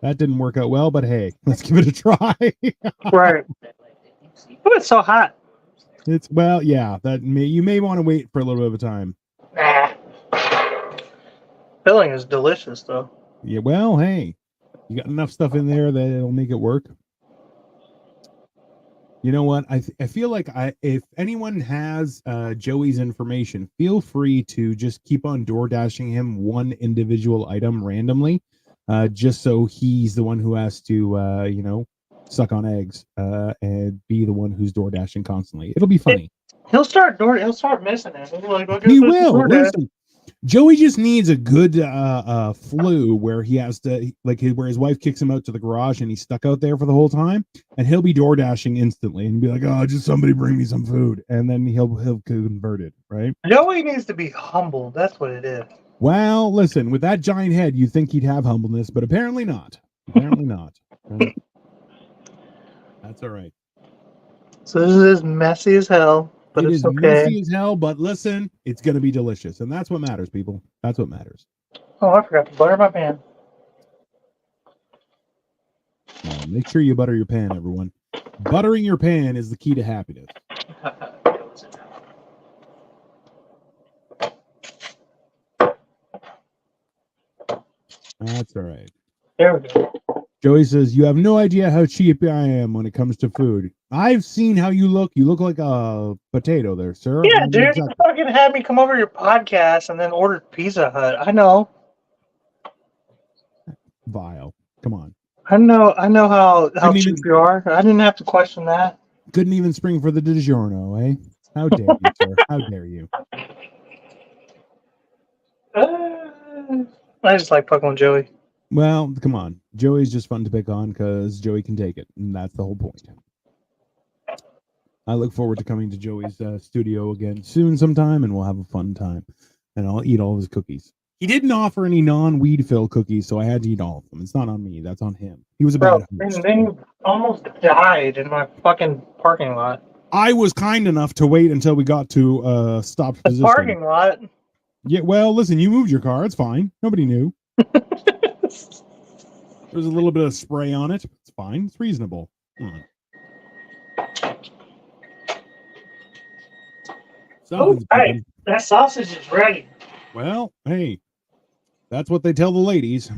That didn't work out well, but hey, let's give it a try. Right. Oh, it's so hot. You may want to wait for a little bit of a time. Filling is delicious, though. Yeah, well, hey, you got enough stuff in there that it'll make it work. You know what? I feel like if anyone has Joey's information, feel free to just keep on door dashing him one individual item randomly, just so he's the one who has to suck on eggs and be the one who's door dashing constantly. It'll be funny. He'll start missing it. He'll be like, I guess He this is will. DoorDash. Listen, Joey just needs a good flu where he has to where his wife kicks him out to the garage and he's stuck out there for the whole time, and he'll be door dashing instantly and be like, "Oh, just somebody bring me some food," and then he'll convert it, right? Joey needs to be humble. That's what it is. Well, listen, with that giant head, you'd think he'd have humbleness, but apparently not. Apparently not. That's all right. So this is messy as hell, but It it's is okay. messy as hell, but listen, it's gonna be delicious, and that's what matters, people. That's what matters. Oh, I forgot to butter my pan. Make sure you butter your pan, everyone. Buttering your pan is the key to happiness. That's all right. There we go. Joey says, "You have no idea how cheap I am when it comes to food. I've seen how you look. You look like a potato there, sir." Yeah, dude, you fucking had me come over to your podcast and then ordered Pizza Hut. I know. Vile. Come on. I know how cheap you are. I didn't have to question that. Couldn't even spring for the DiGiorno, eh? How dare you, sir? How dare you? I just like fucking with Joey. Well, come on. Joey's just fun to pick on because Joey can take it, and that's the whole point. I look forward to coming to Joey's studio again soon sometime, and we'll have a fun time. And I'll eat all of his cookies. He didn't offer any non-weed fill cookies, so I had to eat all of them. It's not on me. That's on him. He was a bad host. And then you almost died in my fucking parking lot. I was kind enough to wait until we got to stopped position. Parking lot? Yeah, well, listen, you moved your car. It's fine. Nobody knew. There's a little bit of spray on it. It's fine. It's reasonable. Hey, that sausage is ready. Well, hey, that's what they tell the ladies.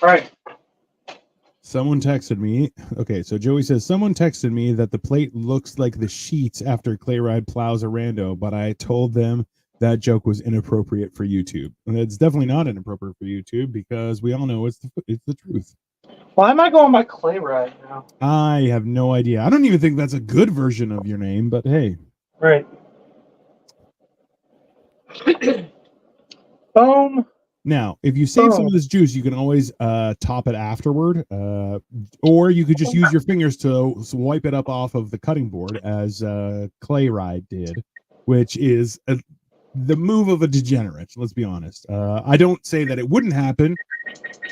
Right. Someone texted me. Okay, so Joey says, someone texted me that the plate looks like the sheets after Clay Ride plows a rando, but I told them that joke was inappropriate for YouTube. And it's definitely not inappropriate for YouTube because we all know it's the truth. Why am I going by Clay Ride now? I have no idea. I don't even think that's a good version of your name, but hey. Right. Boom. Now, if you save some of this juice, you can always top it afterward, or you could just use your fingers to wipe it up off of the cutting board, as Clay Ride did, which is the move of a degenerate. Let's be honest. I don't say that it wouldn't happen,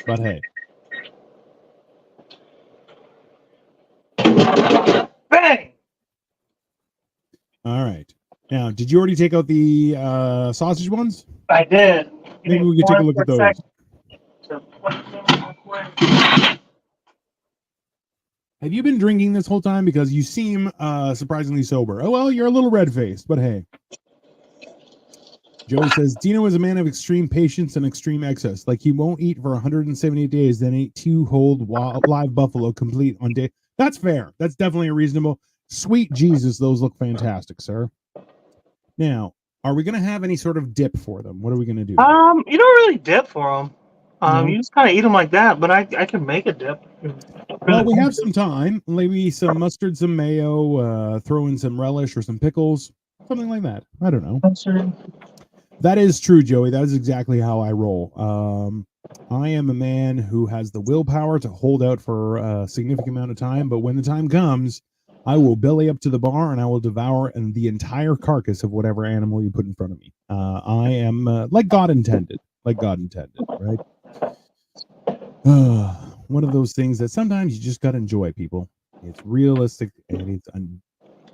but hey. Bang! All right. Now, did you already take out the sausage ones? I did. Maybe we could take a look at those. Have you been drinking this whole time? Because you seem surprisingly sober. Oh, well, you're a little red-faced, but hey. Joey says, Dino is a man of extreme patience and extreme excess. Like he won't eat for 170 days, then ate 2 whole live buffalo complete on day. That's fair. That's definitely a reasonable. Sweet Jesus, those look fantastic, sir. Now, are we going to have any sort of dip for them? What are we going to do? You don't really dip for them. No? You just kind of eat them like that, but I can make a dip. Well, we have some time. Maybe some mustard, some mayo, throw in some relish or some pickles, something like that. I don't know. That is true, Joey. That is exactly how I roll. I am a man who has the willpower to hold out for a significant amount of time, but when the time comes, I will belly up to the bar and I will devour the entire carcass of whatever animal you put in front of me. I am like God intended, right? One of those things that sometimes you just got to enjoy, people. It's realistic and it's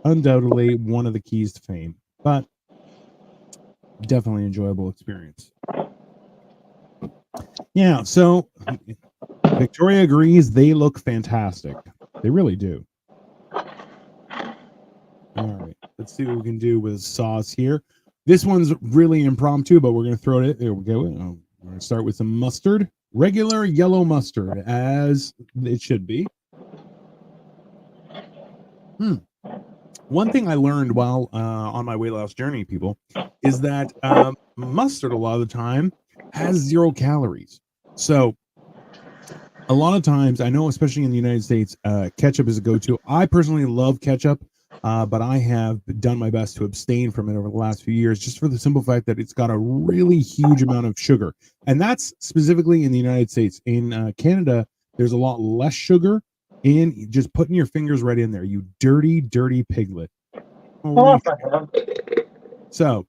undoubtedly one of the keys to fame, but definitely enjoyable experience. Yeah, so Victoria agrees they look fantastic. They really do. All right, let's see what we can do with sauce here. This one's really impromptu, but we're going to throw it. There we go. We're going to start with some mustard. Regular yellow mustard, as it should be. One thing I learned while on my weight loss journey, people, is that mustard a lot of the time has 0 calories. So a lot of times, I know, especially in the United States, ketchup is a go-to. I personally love ketchup, but I have done my best to abstain from it over the last few years, just for the simple fact that it's got a really huge amount of sugar. And that's specifically in the United States. In Canada, there's a lot less sugar. And just putting your fingers right in there, you dirty, dirty piglet. Holy so,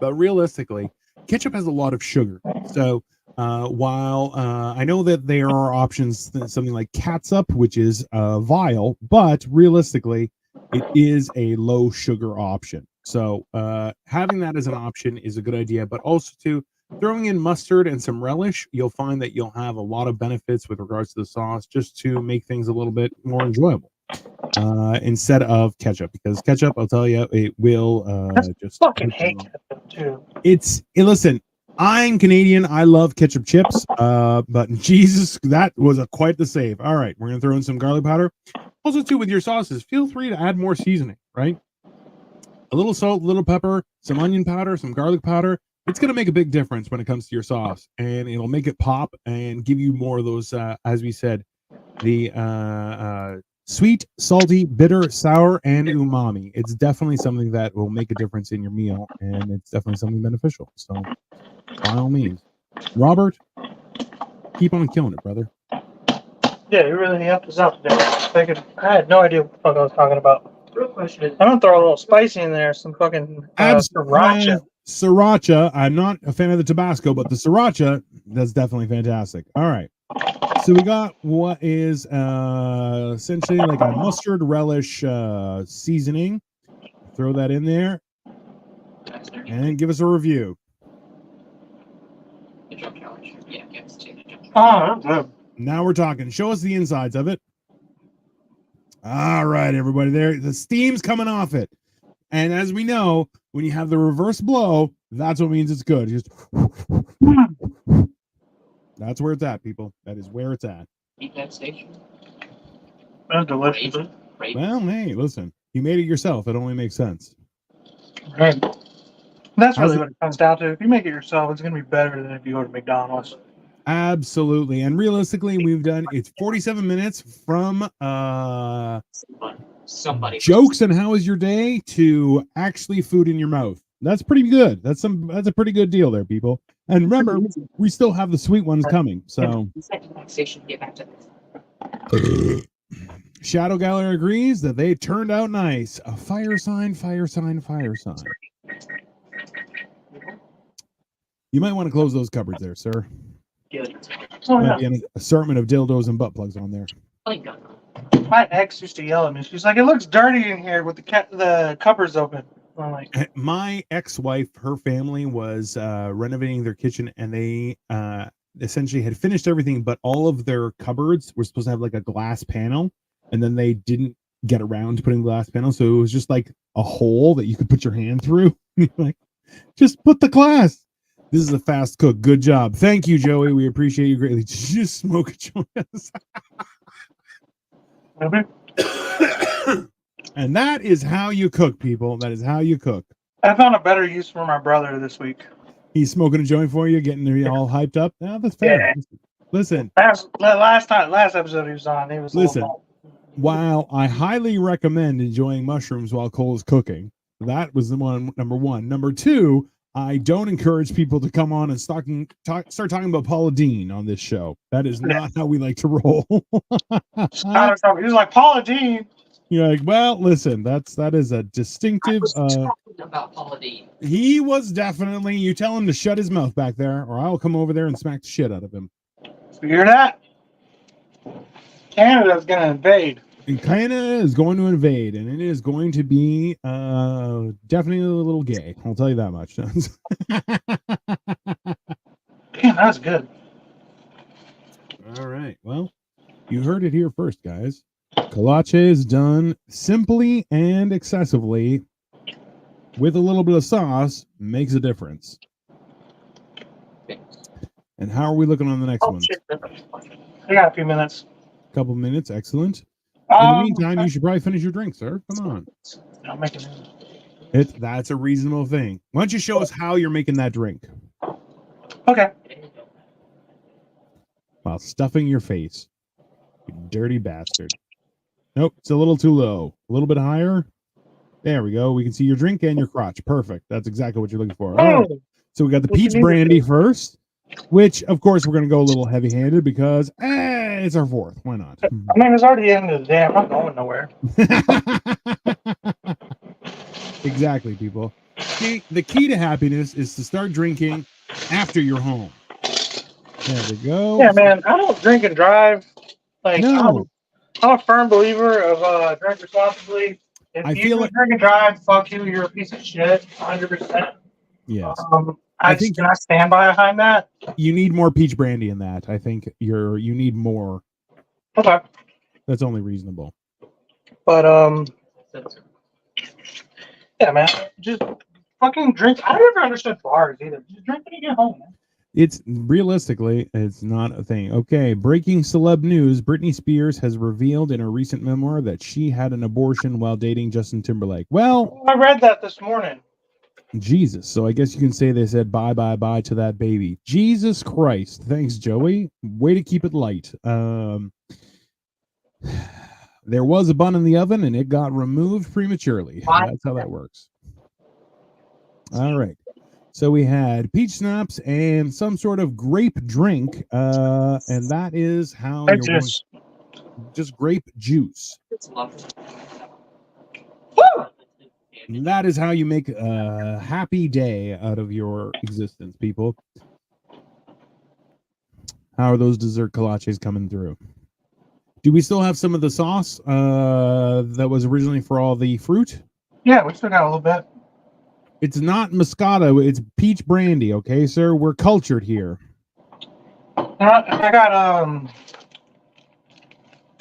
but realistically, ketchup has a lot of sugar. So, while I know that there are options, something like catsup, which is vile, but realistically, it is a low sugar option. So, having that as an option is a good idea, but also too, throwing in mustard and some relish, you'll find that you'll have a lot of benefits with regards to the sauce, just to make things a little bit more enjoyable. Instead of ketchup, because ketchup, I'll tell you, it will just fucking hate ketchup too. Listen, I'm Canadian. I love ketchup chips. But Jesus, that was quite the save. All right, we're gonna throw in some garlic powder. Also, too, with your sauces, feel free to add more seasoning. Right, a little salt, a little pepper, some onion powder, some garlic powder. It's gonna make a big difference when it comes to your sauce, and it'll make it pop and give you more of those, as we said, the sweet, salty, bitter, sour, and umami. It's definitely something that will make a difference in your meal, and it's definitely something beneficial. So, by all means, Robert, keep on killing it, brother. Yeah, you really helped us out today. I had no idea what the fuck I was talking about. Real question is, I'm gonna throw a little spicy in there, some fucking sriracha. Sriracha. I'm not a fan of the Tabasco, but the sriracha, that's definitely fantastic. All right. So we got what is essentially like a mustard relish seasoning. Throw that in there and give us a review. Now we're talking. Show us the insides of it. All right, everybody. There, the steam's coming off it. And as we know, when you have the reverse blow, that's what means it's good. Just that's where it's at, people. That is where it's at. Eat that station. That's delicious. Well, hey, listen. You made it yourself. It only makes sense. Right. That's really what it comes down to. If you make it yourself, it's going to be better than if you go to McDonald's. Absolutely. And realistically, we've done, it's 47 minutes from somebody jokes and how was your day to actually food in your mouth. That's pretty good. That's a pretty good deal there, people. And remember, we still have the sweet ones coming. So Shadow Gallery agrees that they turned out nice. A fire sign, fire sign, fire sign. You might want to close those cupboards there, sir. Might be an assortment of dildos and butt plugs on there. My ex used to yell at me. She's like, "It looks dirty in here with the cupboards open." I'm like, my ex-wife, her family was renovating their kitchen, and they essentially had finished everything, but all of their cupboards were supposed to have like a glass panel, and then they didn't get around to putting glass panel, so it was just like a hole that you could put your hand through. Like, just put the glass. This is a fast cook. Good job. Thank you, Joey. We appreciate you greatly. Just smoke a joint. And that is how you cook, people. That is how you cook. I found a better use for my brother this week. He's smoking a joint for you, getting all hyped up. Yeah, that's fair. Yeah. Listen. Last episode he was on, he was listen. While I highly recommend enjoying mushrooms while Cole is cooking, that was the number one. Number two, I don't encourage people to come on and start talking about Paula Deen on this show. That is not how we like to roll. He was like, Paula Deen. You're like, well, listen, that is a distinctive. Talking about Paula Deen. He was definitely. You tell him to shut his mouth back there, or I'll come over there and smack the shit out of him. You hear that? Canada's gonna invade. And Canada is going to invade, and it is going to be definitely a little gay. I'll tell you that much. Damn, that's good. All right. Well, you heard it here first, guys. Kolache is done simply and excessively with a little bit of sauce makes a difference. And how are we looking on the next one? I got a few minutes. Couple minutes. Excellent. In the meantime, you should probably finish your drink, sir. Come on. I'll make it. That's a reasonable thing. Why don't you show us how you're making that drink? Okay. While stuffing your face. You dirty bastard. Nope, it's a little too low. A little bit higher. There we go. We can see your drink and your crotch. Perfect. That's exactly what you're looking for. All right. So we got the peach brandy first, which, of course, we're going to go a little heavy-handed because it's our fourth. Why not? I mean, it's already the end of the day. I'm not going nowhere. Exactly, people. See, the key to happiness is to start drinking after you're home. There we go. Yeah, man. I don't drink and drive. Like, No. I'm a firm believer of drink responsibly. If I you feel like drink and drive, fuck you. You're a piece of shit. 100%. yes. I think can I stand behind that? You need more peach brandy in that. I think you need more. Okay. That's only reasonable. But yeah, man. Just fucking drink. I never understood bars either. Just drink when you get home, man. It's realistically, it's not a thing. Okay, breaking celeb news. Britney Spears has revealed in a recent memoir that she had an abortion while dating Justin Timberlake. Well, I read that this morning. Jesus. So I guess you can say they said bye, bye, bye to that baby. Jesus Christ. Thanks, Joey. Way to keep it light. There was a bun in the oven and it got removed prematurely. That's how that works. All right. So we had peach schnapps and some sort of grape drink, and that is how you're just grape juice. And that is how you make a happy day out of your existence, people. How are those dessert kolaches coming through? Do we still have some of the sauce that was originally for all the fruit? Yeah, we still got a little bit. It's not Moscato, it's peach brandy, okay, sir? We're cultured here. I got,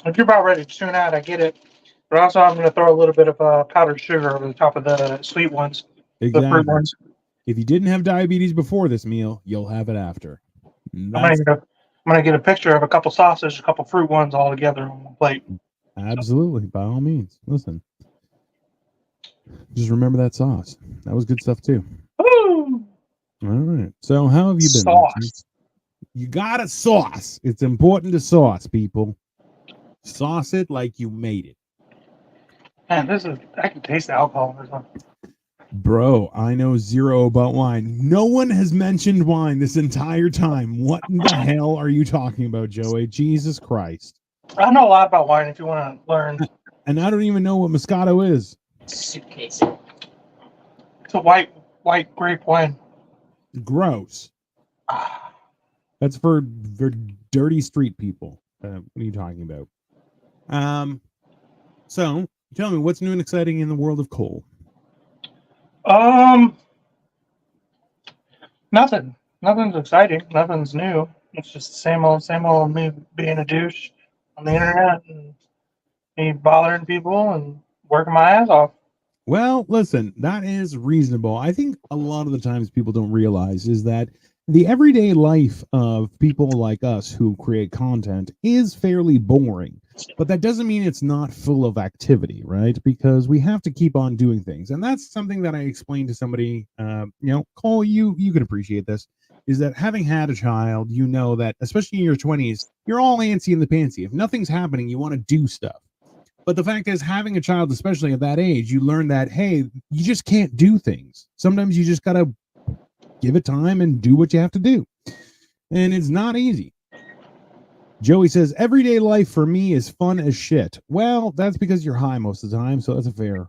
if you're about ready to tune out, I get it. But also, I'm going to throw a little bit of powdered sugar over the top of the sweet ones. Exactly. The fruit ones. If you didn't have diabetes before this meal, you'll have it after. I'm going to get a picture of a couple sausages, a couple fruit ones all together on one plate. Absolutely, by all means. Listen. Just remember that sauce. That was good stuff too. Woo! All right. So how have you been? Sauce. You got a sauce. It's important to sauce, people. Sauce it like you made it. Man, I can taste the alcohol in this one. Bro, I know zero about wine. No one has mentioned wine this entire time. What in the hell are you talking about, Joey? Jesus Christ. I know a lot about wine if you want to learn. And I don't even know what Moscato is. Suitcase. It's a white grape wine. Gross. That's for dirty street people. What are you talking about? So tell me, what's new and exciting in the world of coal? Nothing. Nothing's exciting. Nothing's new. It's just the same old me being a douche on the internet and me bothering people and working my ass off. Well, listen, that is reasonable. I think a lot of the times people don't realize is that the everyday life of people like us who create content is fairly boring, but that doesn't mean it's not full of activity, right? Because we have to keep on doing things. And that's something that I explained to somebody, Cole, you can appreciate this, is that having had a child, you know that, especially in your 20s, you're all antsy in the pantsy. If nothing's happening, you want to do stuff. But the fact is, having a child, especially at that age, you learn that, hey, you just can't do things. Sometimes you just got to give it time and do what you have to do. And it's not easy. Joey says, everyday life for me is fun as shit. Well, that's because you're high most of the time, so that's a fair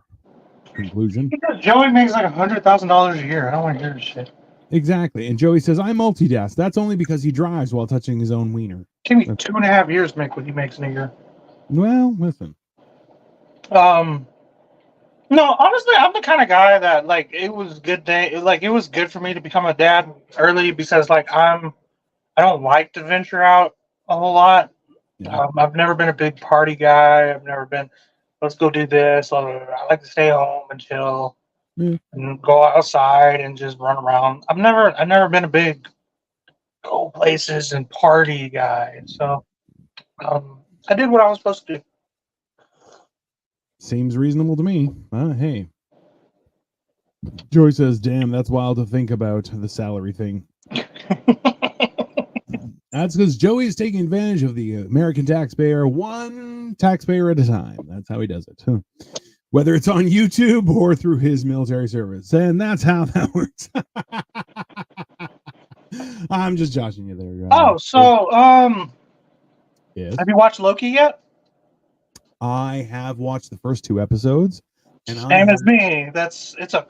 conclusion. Because Joey makes like $100,000 a year. I don't want to hear this shit. Exactly. And Joey says, I multitask. That's only because he drives while touching his own wiener. Give me 2.5 years to make what he makes in a year. Well, listen. No, honestly, I'm the kind of guy that like it was it was good for me to become a dad early because like I don't like to venture out a whole lot. Yeah. I've never been a big party guy. I've never been, let's go do this. I like to stay home and chill and go outside and just run around. I've never been a big go places and party guy. So I did what I was supposed to do. Seems reasonable to me. Hey. Joy says, damn, that's wild to think about, the salary thing. That's because Joey's taking advantage of the American taxpayer, one taxpayer at a time. That's how he does it. Huh? Whether it's on YouTube or through his military service. And that's how that works. I'm just joshing you there. Oh, so yes. have you watched Loki yet? I have watched the first 2 episodes, and Same as me. It's a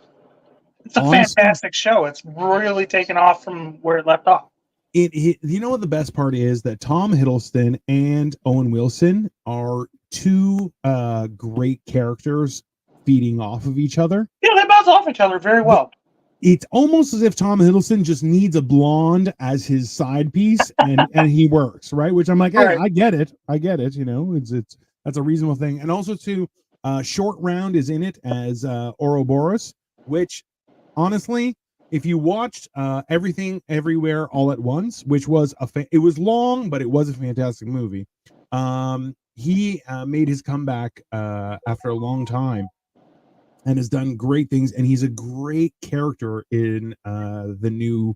honestly, fantastic show. It's really taken off from where it left off. You know what the best part is? That Tom Hiddleston and Owen Wilson are 2 great characters feeding off of each other. Yeah, they bounce off each other very well. It's almost as if Tom Hiddleston just needs a blonde as his side piece, and he works, right? Which I'm like, hey, Right. I get it. You know, it's that's a reasonable thing. And also too, Short Round is in it as Ouroboros, which honestly, if you watched Everything Everywhere All at Once, which was it was long, but it was a fantastic movie. He made his comeback after a long time and has done great things, and he's a great character in the new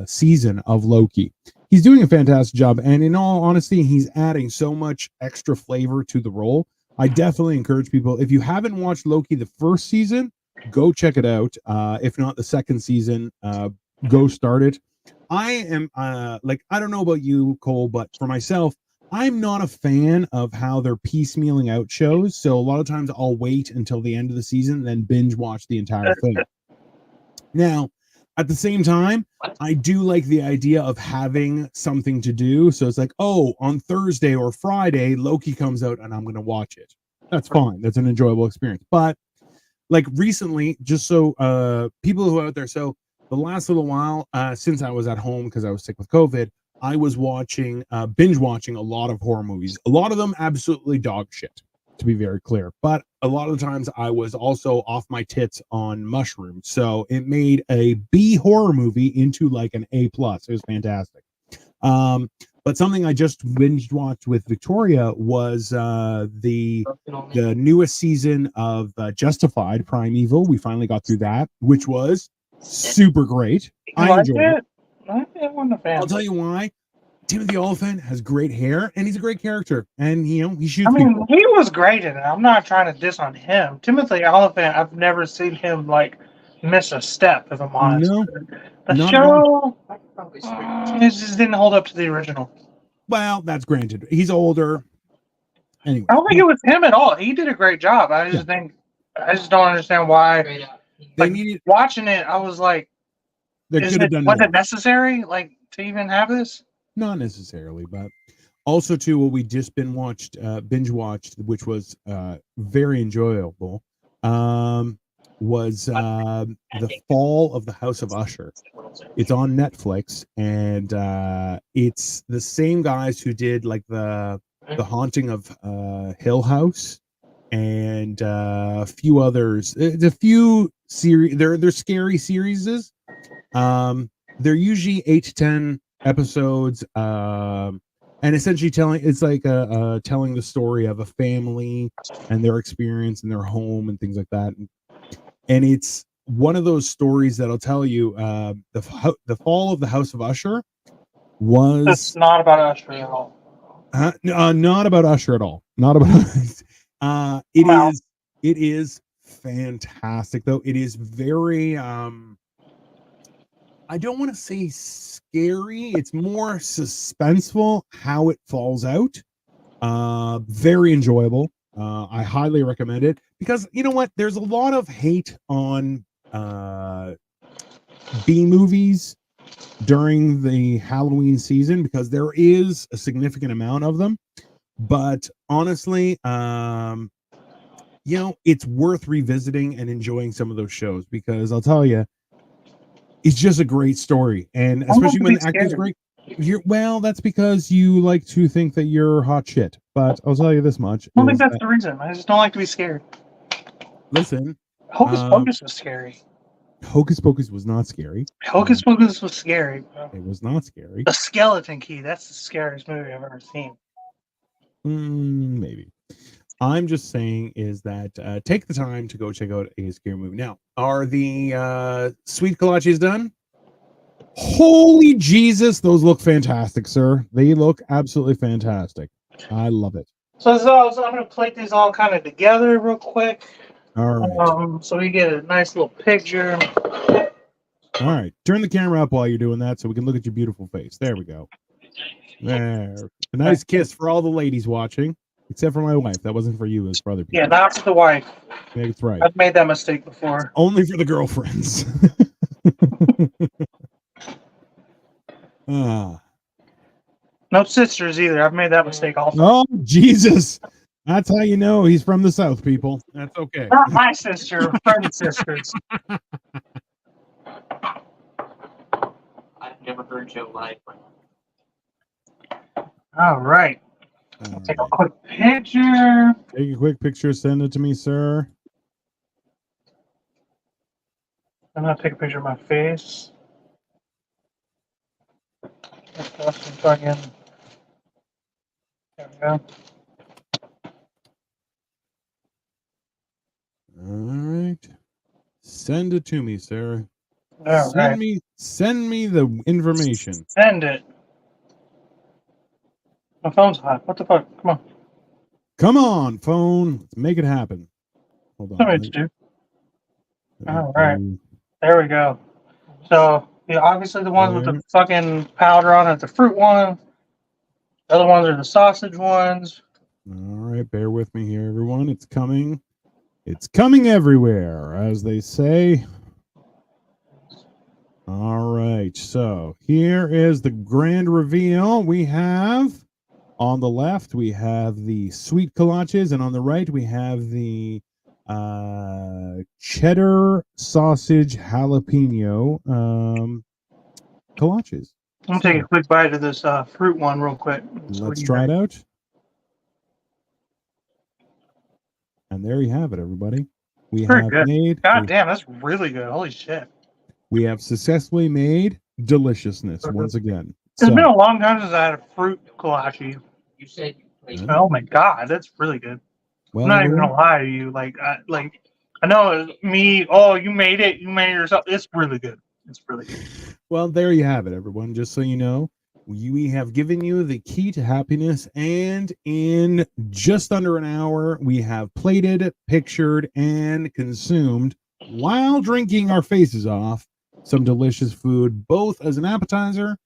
season of Loki. He's doing a fantastic job, and in all honesty, he's adding so much extra flavor to the role. I definitely encourage people, if you haven't watched Loki the first season, go check it out. If not the second season, go start it. I am I don't know about you, Cole, but for myself, I'm not a fan of how they're piecemealing out shows. So a lot of times I'll wait until the end of the season and then binge watch the entire thing. Now, at the same time, I do like the idea of having something to do. So it's like, oh, on Thursday or Friday, Loki comes out and I'm going to watch it. That's fine. That's an enjoyable experience. But like recently, just so people who are out there, so the last little while, since I was at home because I was sick with COVID, I was binge watching a lot of horror movies. A lot of them absolutely dog shit, to be very clear. But a lot of the times I was also off my tits on mushrooms. So it made a B horror movie into like an A+. It was fantastic. But something I just binge watched with Victoria was the newest season of Justified Primeval. We finally got through that, which was super great. I enjoyed it. I wasn't a fan. I'll tell you why. Timothy Olyphant has great hair, and he's a great character. And you know, he shoots. I mean, people. he was great in it. I'm not trying to diss on him. Timothy Olyphant, I've never seen him like miss a step. If I'm honest, No, the not show it just didn't hold up to the original. Well, that's granted. He's older. Anyway, I don't think it was him at all. He did a great job. I just don't understand why. they needed. Watching it, I was like, They could have done was more. it necessary like to even have this? Not necessarily, but also too what we just binge watched, which was very enjoyable, was The Fall of the House of Usher. It's on Netflix, and it's the same guys who did like the Haunting of Hill House and a few others. It's a few series. They're scary series. They're usually 8 to 10 episodes, and essentially telling the story of a family and their experience in their home and things like that. And it's one of those stories that'll tell you the Fall of the House of Usher was. That's not about Usher at all. Not about Usher at all. Not about. It is fantastic though. It is very. I don't want to say scary. It's more suspenseful how it falls out. Very enjoyable. I highly recommend it because you know what? There's a lot of hate on B movies during the Halloween season because there is a significant amount of them. But honestly, you know, it's worth revisiting and enjoying some of those shows because I'll tell you, it's just a great story, and especially when the acting's great. Well, that's because you like to think that you're hot shit. But I'll tell you this much: I don't think that's the reason. I just don't like to be scared. Listen, Hocus Pocus was scary. Hocus Pocus was not scary. Hocus Pocus was scary, bro. It was not scary. The Skeleton Key. That's the scariest movie I've ever seen. Maybe. I'm just saying is that take the time to go check out a scary movie. Now, are the sweet kolaches done? Holy Jesus, those look fantastic, sir. They look absolutely fantastic. I love it. So I'm gonna plate these all kind of together real quick. All right. So we get a nice little picture. All right. Turn the camera up while you're doing that so we can look at your beautiful face. There we go. There. A nice kiss for all the ladies watching, except for my wife. That wasn't for you, it was for other people. Yeah, not for the wife. Yeah, that's right. I've made that mistake before. Only for the girlfriends. Ah. No sisters either. I've made that mistake also. Oh, Jesus. That's how you know he's from the South, people. That's okay. Not my sister, friend sisters. I've never heard Joe lie. All right. All Take a right. quick picture. Take a quick picture. Send it to me, sir. I'm gonna take a picture of my face. There we go. All right. Send it to me, sir. All right. Send me the information. Send it. My phone's hot. What the fuck? Come on. Come on, phone. Let's make it happen. Hold on. Something to do. All right. There we go. So, yeah, obviously the ones with the fucking powder on it, the fruit one. The other ones are the sausage ones. All right. Bear with me here, everyone. It's coming. It's coming everywhere, as they say. All right. So here is the grand reveal. We have on the left, we have the sweet kolaches, and on the right, we have the cheddar sausage jalapeno kolaches. I'm gonna take a quick bite of this fruit one real quick. Let's try it out. And there you have it, everybody. We have made. God damn, that's really good. Holy shit. We have successfully made deliciousness once again. It's been a long time since I had a fruit kolache. You said Oh my god, that's really good. Well, I'm not even gonna lie to you. I know it's me. Oh, you made it. You made it yourself. It's really good. It's really good. Well, there you have it, everyone. Just so you know, we have given you the key to happiness, and in just under an hour, we have plated, pictured, and consumed, while drinking our faces off, some delicious food, both as an appetizer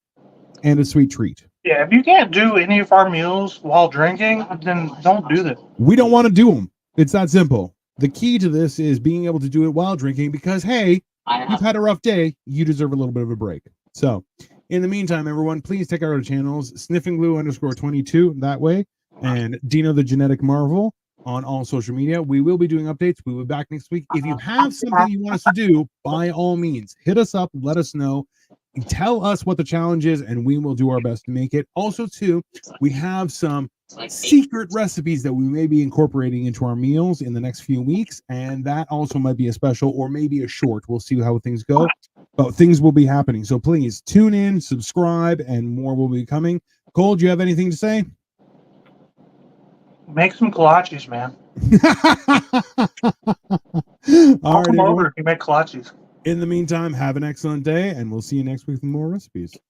and a sweet treat. Yeah, if you can't do any of our meals while drinking, then don't do that. We don't want to do them. It's that simple. The key to this is being able to do it while drinking because, hey, you've had a rough day. You deserve a little bit of a break. So, in the meantime, everyone, please check out our channels, sniffingglue_22 that way, and Dino the Genetic Marvel on all social media. We will be doing updates. We will be back next week. If you have something you want us to do, by all means, hit us up. Let us know. Tell us what the challenge is, and we will do our best to make it. Also, too, we have some secret recipes that we may be incorporating into our meals in the next few weeks, and that also might be a special or maybe a short. We'll see how things go, but things will be happening. So please tune in, subscribe, and more will be coming. Cole, do you have anything to say? Make some kolaches, man. All right, come over if you make kolaches. In the meantime, have an excellent day, and we'll see you next week with more recipes.